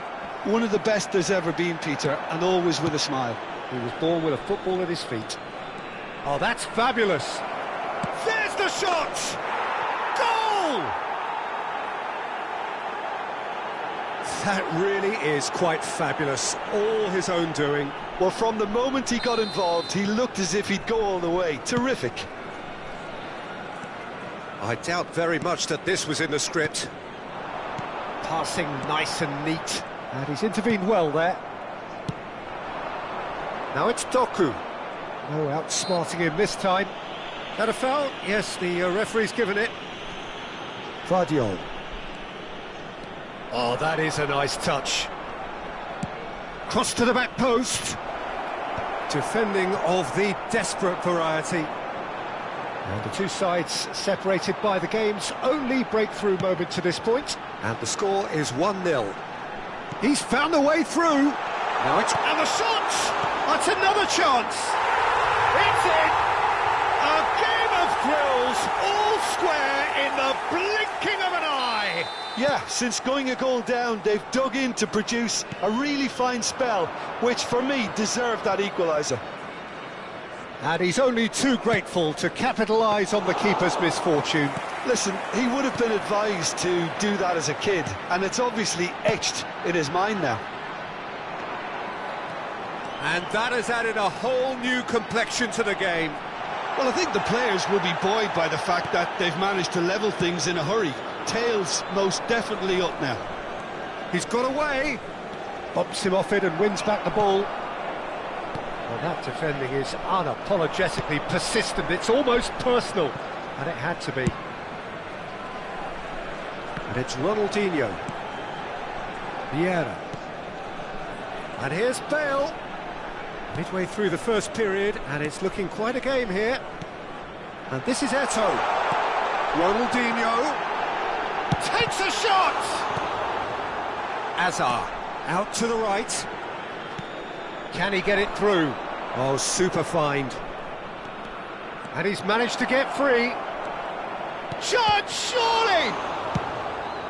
One of the best there's ever been, Peter, and always with a smile. He was born with a football at his feet. Oh, that's fabulous! There's the shot! Goal! That really is quite fabulous, all his own doing. Well, from the moment he got involved, he looked as if he'd go all the way. Terrific. I doubt very much that this was in the script. Passing nice and neat, and he's intervened well there. Now it's Doku. No outsmarting him this time. That a foul? Yes, the referee's given it. Vardiol. Oh, that is a nice touch. Cross to the back post. Defending of the desperate variety. And the two sides separated by the game's only breakthrough moment to this point. And the score is 1-0. He's found a way through. Now it's... And the shot! That's another chance! It's in! A game of thrills, all square in the blinking of an eye! Yeah, since going a goal down, they've dug in to produce a really fine spell, which for me deserved that equaliser. And he's only too grateful to capitalise on the keeper's misfortune. Listen, he would have been advised to do that as a kid, and it's obviously etched in his mind now. And that has added a whole new complexion to the game. Well, I think the players will be buoyed by the fact that they've managed to level things in a hurry. Tails most definitely up now. He's got away. Bumps him off it and wins back the ball. Well, that defending is unapologetically persistent. It's almost personal, and it had to be. And it's Ronaldinho. Vieira. And here's Bale. Midway through the first period, and it's looking quite a game here. And this is Eto'o. Ronaldinho takes a shot! Azar out to the right. Can he get it through? Oh, super find. And he's managed to get free. Shot, surely!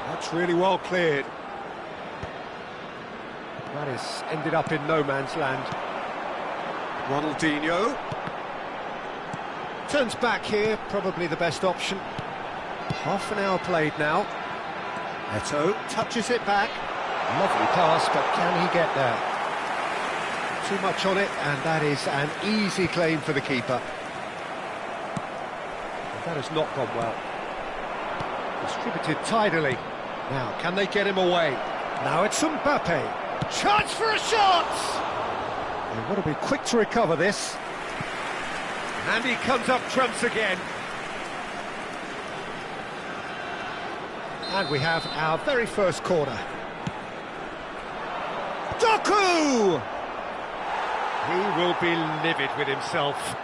That's really well cleared. That has ended up in no man's land. Ronaldinho turns back here, probably the best option. Half an hour played now. Eto'o touches it back. Lovely pass, but can he get there? Too much on it, and that is an easy claim for the keeper. And that has not gone well. Distributed tidily. Now, can they get him away? Now it's Mbappe. Chance for a shot! They've got to be quick to recover this. And he comes up trumps again. And we have our very first corner. Doku! He will be livid with himself.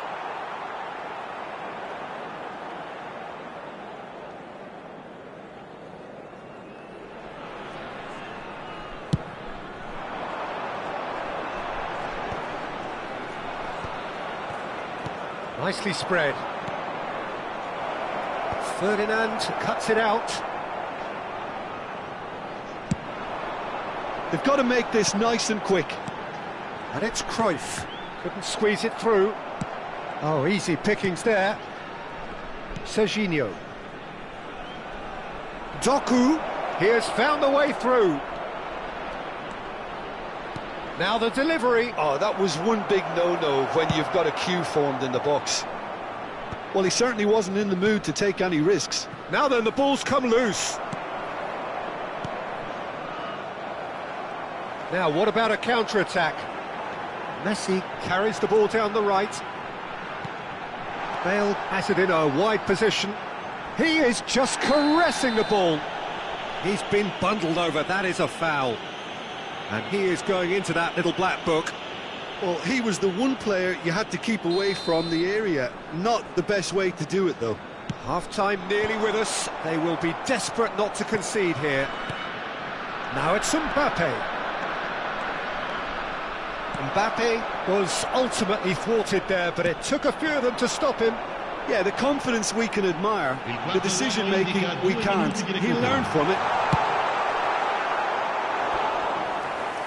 Nicely spread. Ferdinand cuts it out. They've got to make this nice and quick. And it's Cruyff. Couldn't squeeze it through. Oh, easy pickings there. Serginho. Doku. He has found a way through. Now the delivery. Oh, that was one big no-no when you've got a queue formed in the box. Well, he certainly wasn't in the mood to take any risks. Now then, the ball's come loose. Now, what about a counter-attack? Messi carries the ball down the right. Bale has it in a wide position. He is just caressing the ball. He's been bundled over. That is a foul. And he is going into that little black book. Well, he was the one player you had to keep away from the area. Not the best way to do it, though. Half-time nearly with us. They will be desperate not to concede here. Now it's Mbappe. Mbappe was ultimately thwarted there, but it took a few of them to stop him. Yeah, the confidence we can admire, the decision-making we can't. He learned from it.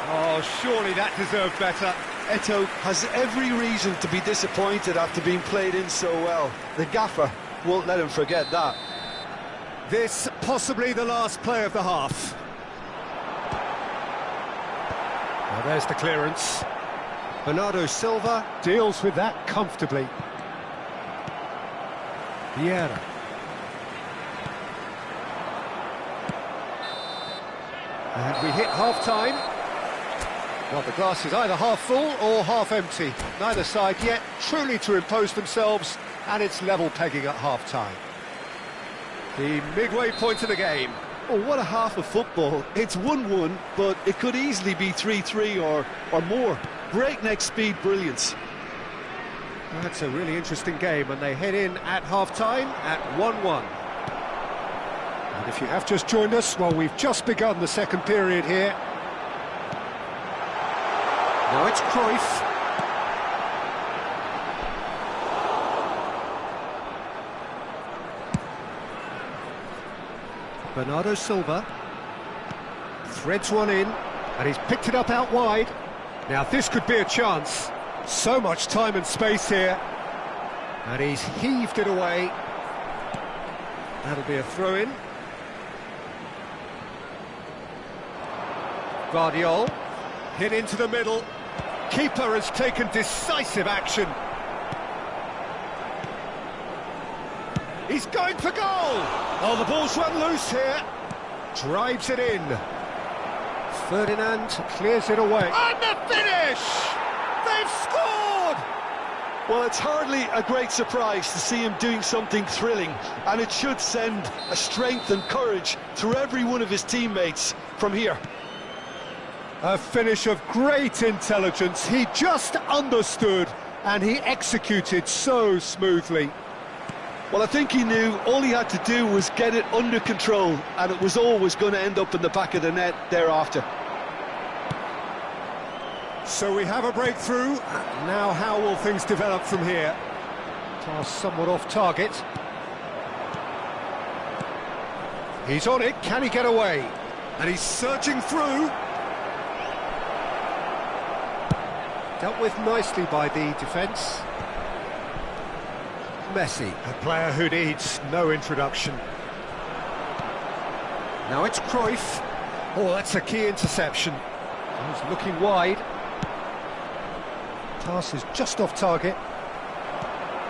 Oh, surely that deserved better. Eto'o has every reason to be disappointed after being played in so well. The gaffer won't let him forget that. This possibly the last play of the half. Now there's the clearance. Bernardo Silva deals with that comfortably. Vieira. And we hit half-time. Well, the glass is either half full or half empty. Neither side yet truly to impose themselves, and it's level pegging at half-time. The midway point of the game. Oh, what a half of football. It's 1-1, but it could easily be 3-3 or more. Breakneck speed brilliance. That's a really interesting game, and they head in at half-time at 1-1. And if you have just joined us, well, we've just begun the second period here. Now it's Cruyff. Bernardo Silva threads one in, and he's picked it up out wide. Now this could be a chance. So much time and space here, and he's heaved it away. That'll be a throw-in. Guardiola hit into the middle. Keeper has taken decisive action. He's going for goal! Oh, the ball's run loose here. Drives it in. Ferdinand clears it away. And the finish! They've scored! Well, it's hardly a great surprise to see him doing something thrilling, and it should send a strength and courage through every one of his teammates from here. A finish of great intelligence. He just understood, and he executed so smoothly. Well, I think he knew all he had to do was get it under control, and it was always going to end up in the back of the net thereafter. So we have a breakthrough. Now how will things develop from here? Pass somewhat off target. He's on it, can he get away? And he's searching through. Dealt with nicely by the defence. Messi, a player who needs no introduction. Now it's Cruyff. Oh, that's a key interception. He's looking wide. Pass is just off target.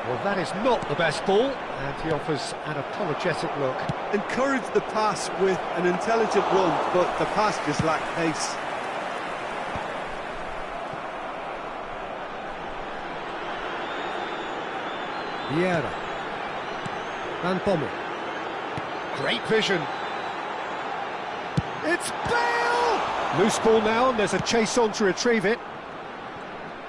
Well, that is not the best ball, and he offers an apologetic look. Encouraged the pass with an intelligent run, but the pass just lacked pace. Vieira. Van Bommel. Great vision. It's Bale! Loose ball now, and there's a chase on to retrieve it.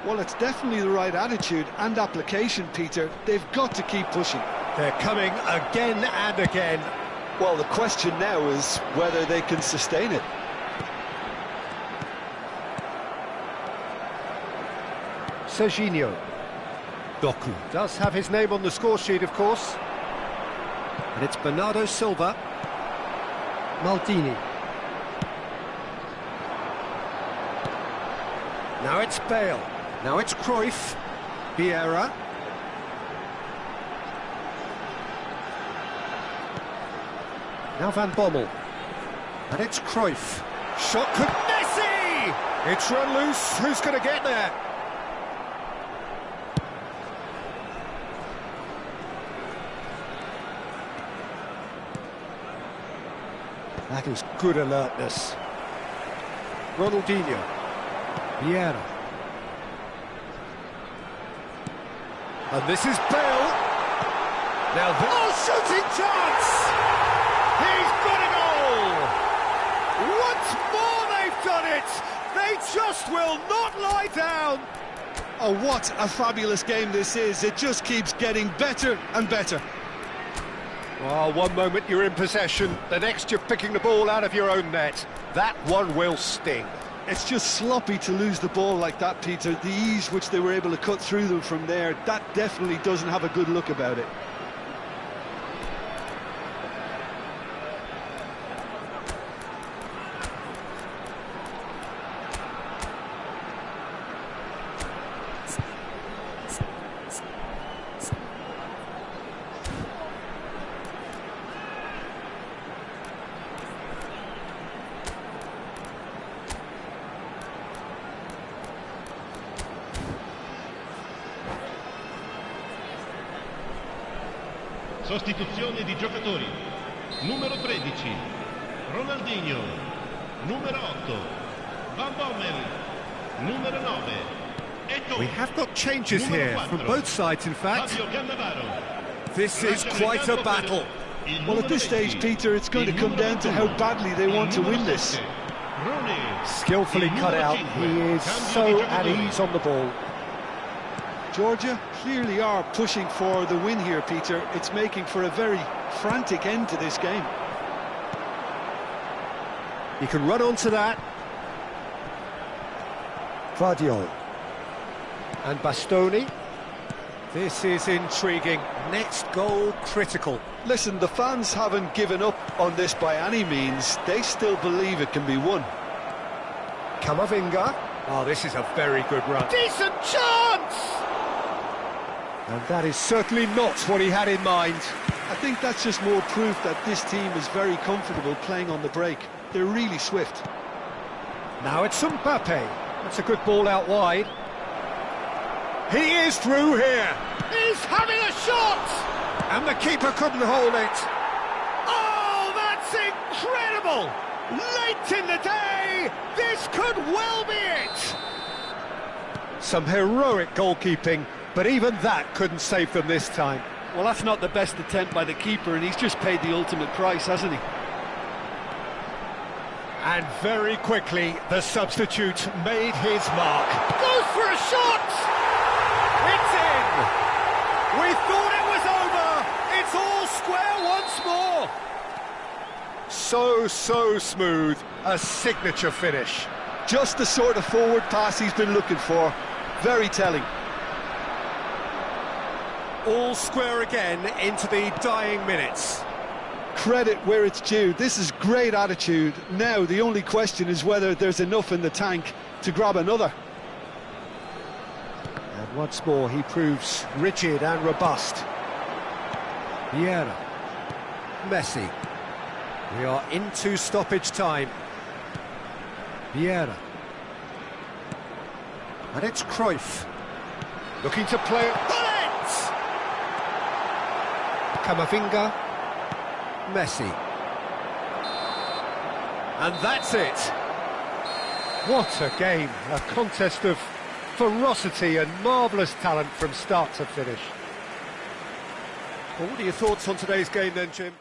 Well, it's definitely the right attitude and application, Peter. They've got to keep pushing. They're coming again and again. Well, the question now is whether they can sustain it. Serginho. Doku does have his name on the score sheet, of course. And it's Bernardo Silva. Maldini. Now it's Bale. Now it's Cruyff. Vieira. Now Van Bommel. And it's Cruyff. Shot could... Messi! It's run loose. Who's going to get there? That is good alertness. Ronaldinho. Vieira. And this is Bale. Now the... Oh, shooting chance! He's got a goal! Once more they've done it! They just will not lie down! Oh, what a fabulous game this is. It just keeps getting better and better. Well, one moment you're in possession, the next you're picking the ball out of your own net. That one will sting. It's just sloppy to lose the ball like that, Peter. The ease which they were able to cut through them from there, that definitely doesn't have a good look about it. Sostituzione di giocatori. Numero 13 Ronaldinho. Numero 8 Van Bommel. Numero 9 Eto'o. We have got changes here from both sides, in fact. This is quite a battle. Well, at this stage, Peter, it's going to come down to how badly they want to win this. Skillfully cut out. He is so at ease on the ball. Georgia clearly are pushing for the win here, Peter. It's making for a very frantic end to this game. He can run onto that. Vardiol. And Bastoni. This is intriguing. Next goal critical. Listen, the fans haven't given up on this by any means. They still believe it can be won. Camavinga. Oh, this is a very good run. Decent chance! And that is certainly not what he had in mind. I think that's just more proof that this team is very comfortable playing on the break. They're really swift. Now it's Mbappe. That's a good ball out wide. He is through here. He's having a shot! And the keeper couldn't hold it. Oh, that's incredible! Late in the day, this could well be it. Some heroic goalkeeping, but even that couldn't save them this time. Well, that's not the best attempt by the keeper, and he's just paid the ultimate price, hasn't he? And very quickly, the substitute made his mark. Goes for a shot! It's in! We thought it was over! It's all square once more! So smooth, a signature finish. Just the sort of forward pass he's been looking for. Very telling. All square again into the dying minutes. Credit where it's due. This is great attitude. Now the only question is whether there's enough in the tank to grab another. And once more he proves rigid and robust. Vieira. Messi. We are into stoppage time. Vieira. And it's Cruyff. Looking to play. Camavinga, Messi. And that's it. What a game, a contest of ferocity and marvellous talent from start to finish. Well, what are your thoughts on today's game then, Jim?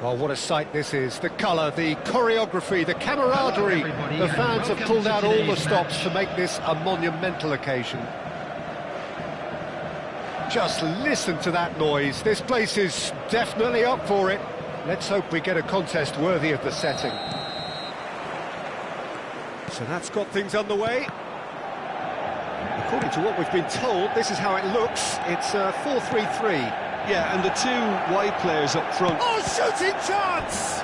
Well, what a sight this is. The colour, the choreography, the camaraderie. The fans have pulled out all the stops to make this a monumental occasion. Just listen to that noise. This place is definitely up for it. Let's hope we get a contest worthy of the setting. So that's got things underway. According to what we've been told, this is how it looks. It's 4-3-3. Yeah, and the two wide players up front. Oh, shooting chance!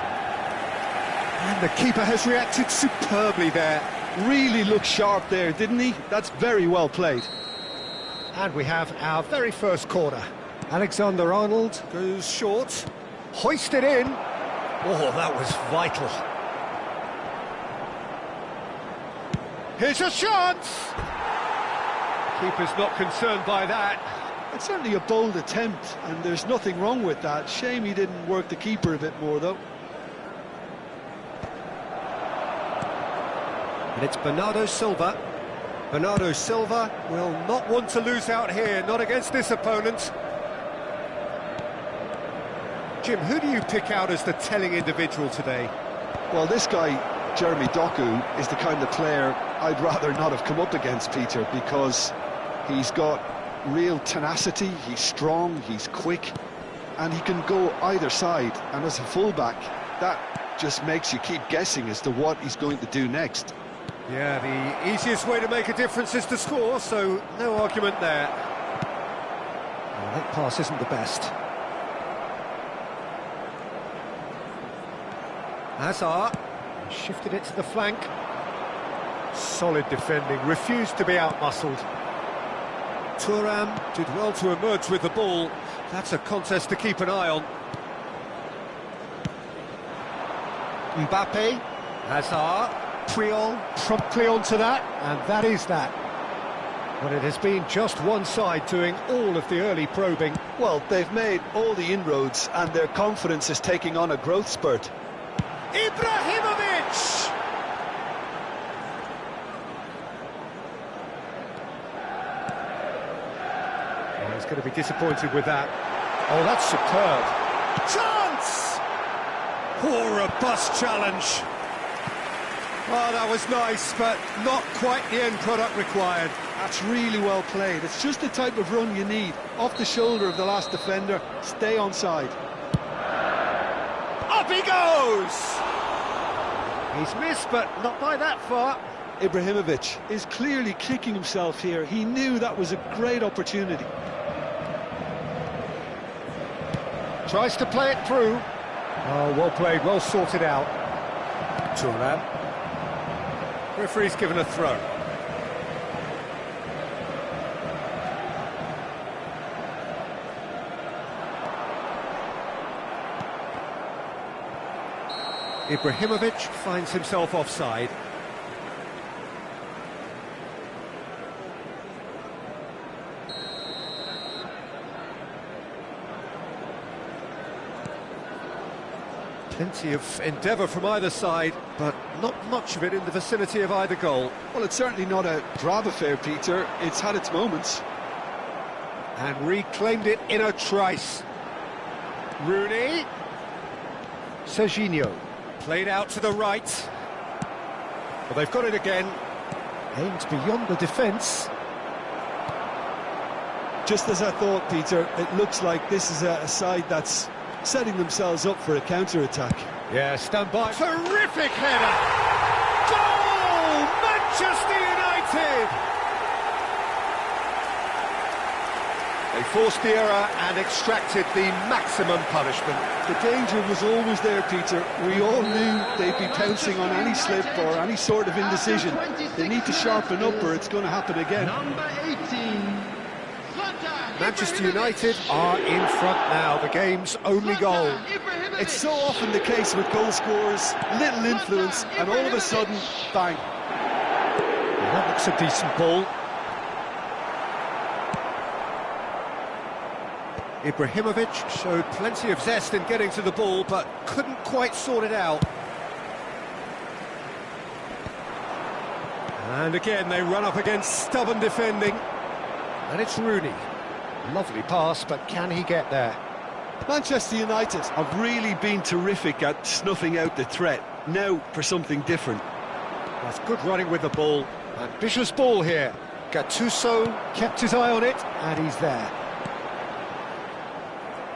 And the keeper has reacted superbly there. Really looked sharp there, didn't he? That's very well played. And we have our very first corner. Alexander-Arnold goes short. Hoisted in. Oh, that was vital. Here's a chance! Keeper's not concerned by that. It's certainly a bold attempt, and there's nothing wrong with that. Shame he didn't work the keeper a bit more, though. And it's Bernardo Silva. Bernardo Silva will not want to lose out here, not against this opponent. Jim, who do you pick out as the telling individual today? Well, this guy, Jeremy Doku, is the kind of player I'd rather not have come up against, Peter, because he's got real tenacity, he's strong, he's quick, and he can go either side. And as a fullback, that just makes you keep guessing as to what he's going to do next. Yeah, the easiest way to make a difference is to score, so no argument there. Well, that pass isn't the best. Hazard shifted it to the flank. Solid defending, refused to be outmuscled. Thuram did well to emerge with the ball. That's a contest to keep an eye on. Mbappe, Hazard, Puyol promptly onto that, and that is that. But it has been just one side doing all of the early probing. Well, they've made all the inroads, and their confidence is taking on a growth spurt. Ibrahimovic! He's going to be disappointed with that. Oh, that's superb. Chance! Oh, robust challenge. Oh, that was nice, but not quite the end product required. That's really well played. It's just the type of run you need. Off the shoulder of the last defender, stay onside. Up he goes! He's missed, but not by that far. Ibrahimovic is clearly kicking himself here. He knew that was a great opportunity. Tries to play it through. Oh, well played, well sorted out. Thuram. Referee's given a throw. Ibrahimovic finds himself offside. Plenty of endeavour from either side, but not much of it in the vicinity of either goal. Well, it's certainly not a drab affair, Peter. It's had its moments. And reclaimed it in a trice. Rooney. Serginho. Played out to the right. Well, they've got it again. Aimed beyond the defence. Just as I thought, Peter, it looks like this is a side that's setting themselves up for a counter-attack. Yeah, stand by. Terrific header! Goal! Manchester United! They forced the error and extracted the maximum punishment. The danger was always there, Peter. We all knew they'd be pouncing on any slip or any sort of indecision. They need to sharpen up or it's going to happen again. Number 18. Manchester United are in front now, the game's only goal. It's so often the case with goal scorers, little influence, and all of a sudden, bang. Well, that looks a decent ball. Ibrahimovic showed plenty of zest in getting to the ball, but couldn't quite sort it out. And again, they run up against stubborn defending. And it's Rooney. Lovely pass, but can he get there? Manchester United have really been terrific at snuffing out the threat. Now for something different. That's good running with the ball. Ambitious ball here. Gattuso kept his eye on it, and he's there.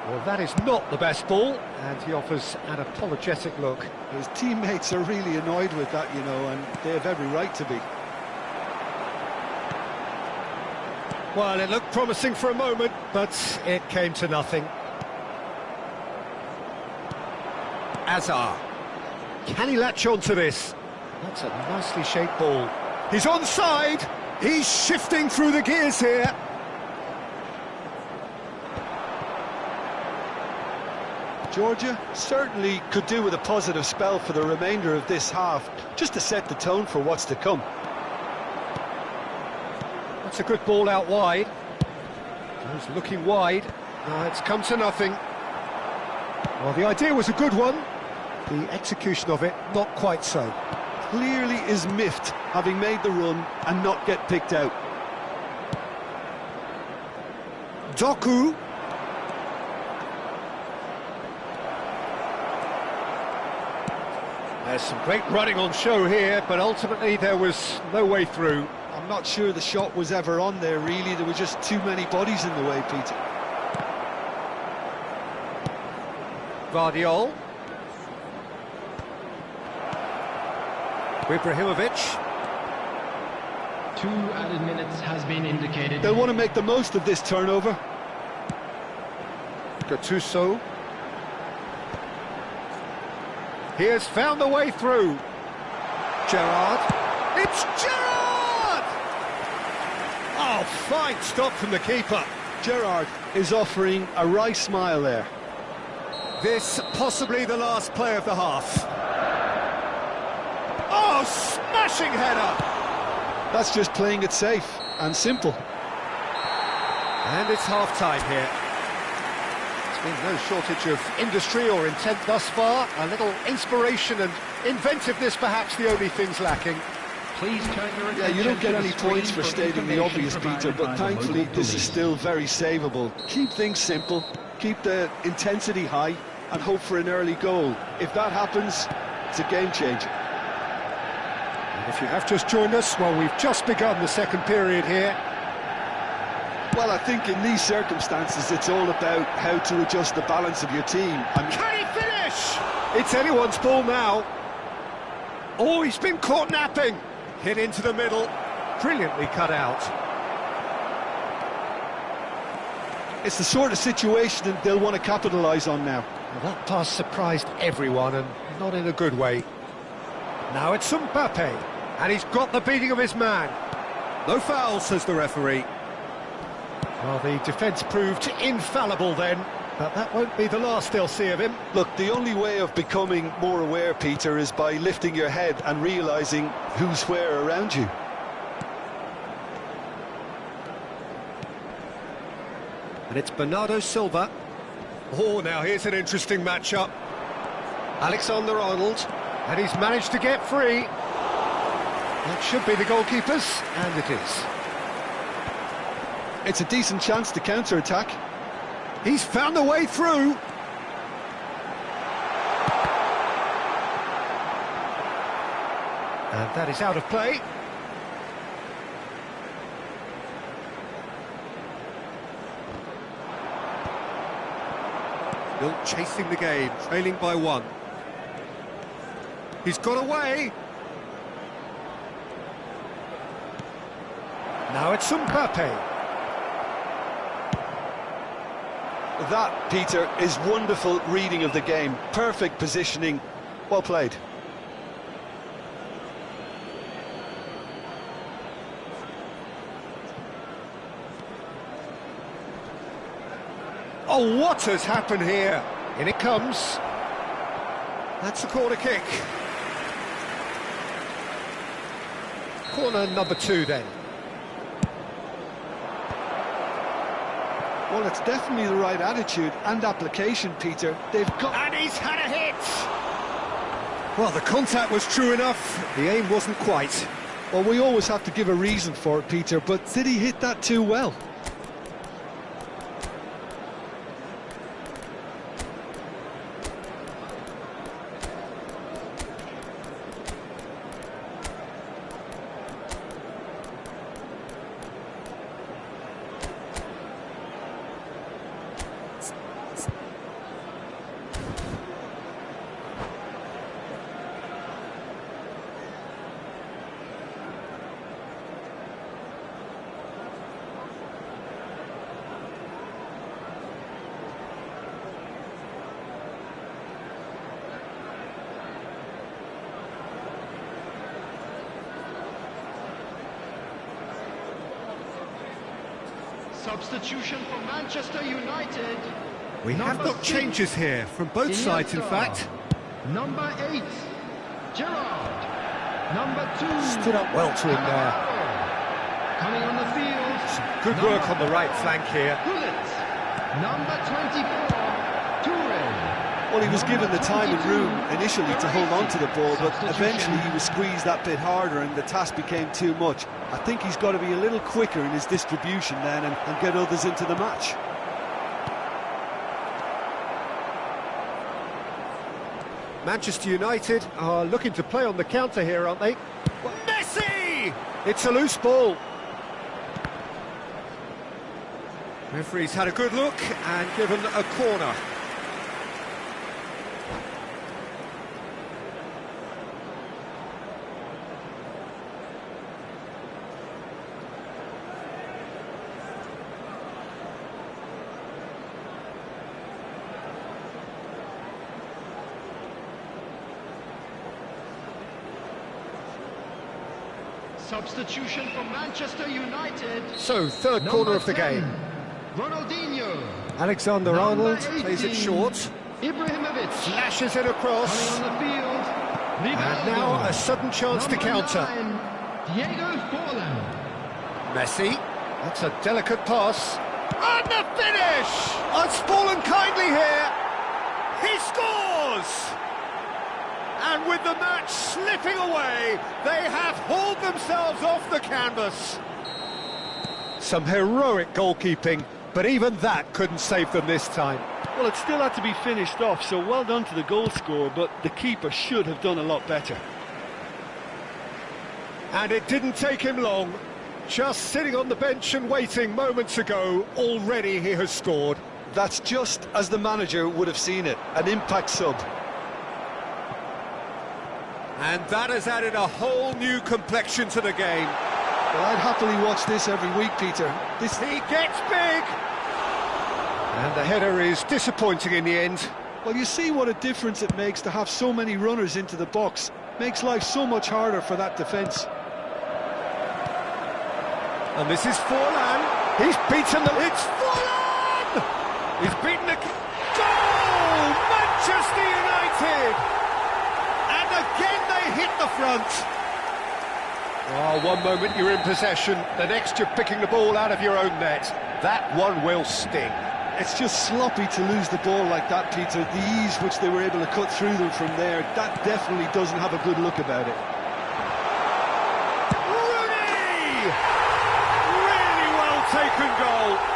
Well, that is not the best ball, and he offers an apologetic look. His teammates are really annoyed with that, you know, and they have every right to be. Well, it looked promising for a moment, but it came to nothing. Azar. Can he latch on to this? That's a nicely shaped ball. He's onside! He's shifting through the gears here. Georgia certainly could do with a positive spell for the remainder of this half, just to set the tone for what's to come. That's a good ball out wide. He's looking wide. It's come to nothing. Well, the idea was a good one. The execution of it, not quite so. Clearly is miffed, having made the run and not get picked out. Doku. There's some great running on show here, but ultimately there was no way through. I'm not sure the shot was ever on there, really. There were just too many bodies in the way, Peter. Vardiol. Ibrahimovic. 2 added minutes has been indicated. They'll want to make the most of this turnover. Gattuso. He has found the way through. Gerrard. It's Gerrard! Oh, fine stop from the keeper. Gerrard is offering a wry smile there. This possibly the last play of the half. Oh, smashing header! That's just playing it safe and simple. And it's half-time here. There's been no shortage of industry or intent thus far. A little inspiration and inventiveness, perhaps the only things lacking. Please turn your attention. Yeah, you don't get to any the screen points for stating the obvious, Peter, but thankfully this is still very savable. Keep things simple, keep the intensity high, and hope for an early goal. If that happens, it's a game changer. And if you have just joined us, well, we've just begun the second period here. Well, I think in these circumstances, it's all about how to adjust the balance of your team. Can he finish? It's anyone's ball now. Oh, he's been caught napping. Hit into the middle. Brilliantly cut out. It's the sort of situation that they'll want to capitalise on now. Well, that pass surprised everyone, and not in a good way. Now it's Mbappe, and he's got the beating of his man. No foul, says the referee. Well, the defence proved infallible then, but that won't be the last they'll see of him. Look, the only way of becoming more aware, Peter, is by lifting your head and realising who's where around you. And it's Bernardo Silva. Oh, now here's an interesting matchup. Alexander-Arnold, and he's managed to get free. That should be the goalkeeper's, and it is. It's a decent chance to counter-attack. He's found a way through. And that is out of play. Still chasing the game, trailing by 1. He's got away. Now it's Mbappe. That, Peter, is wonderful reading of the game. Perfect positioning. Well played. Oh, what has happened here? In it comes. That's a corner kick. Corner number 2 then. Well, it's definitely the right attitude and application, Peter. They've got... And he's had a hit! Well, the contact was true enough. The aim wasn't quite. Well, we always have to give a reason for it, Peter, but did he hit that too well? Substitution for Manchester United. We have got changes here from both sides, in fact. Number 8, Gerrard. Number 2, stood up well to him there. coming on the field. Good work on the right flank here. Gullit. Number 24, Toure. Well, he was given the time and room initially to hold on to the ball, but eventually he was squeezed that bit harder and the task became too much. I think he's got to be a little quicker in his distribution then and get others into the match. Manchester United are looking to play on the counter here, aren't they? Messi! It's a loose ball. Referee's had a good look and given a corner. Substitution for Manchester United. So, third corner of the game. Ronaldinho. Alexander-Arnold plays it short. Ibrahimovic. Flashes it across. Coming on the field. And now a sudden chance to counter. 9, Diego Forlan. Messi. That's a delicate pass. And the finish! It's fallen kindly here. He scores! And with the match slipping away, they have hauled themselves off the canvas. Some heroic goalkeeping, but even that couldn't save them this time. Well, it still had to be finished off, so well done to the goal scorer, but the keeper should have done a lot better. And it didn't take him long. Just sitting on the bench and waiting moments ago, already he has scored. That's just as the manager would have seen it, an impact sub. And that has added a whole new complexion to the game. Well, I'd happily watch this every week, Peter. He gets big! And the header is disappointing in the end. Well, you see what a difference it makes to have so many runners into the box. Makes life so much harder for that defence. And this is Forlan. He's beaten the... It's Forlan! He's beaten the... Goal! Manchester United! And again they hit the front. Oh, one moment you're in possession, the next you're picking the ball out of your own net. That one will sting. It's just sloppy to lose the ball like that, Peter. The ease which they were able to cut through them from there, that definitely doesn't have a good look about it. Rooney! Really well taken goal.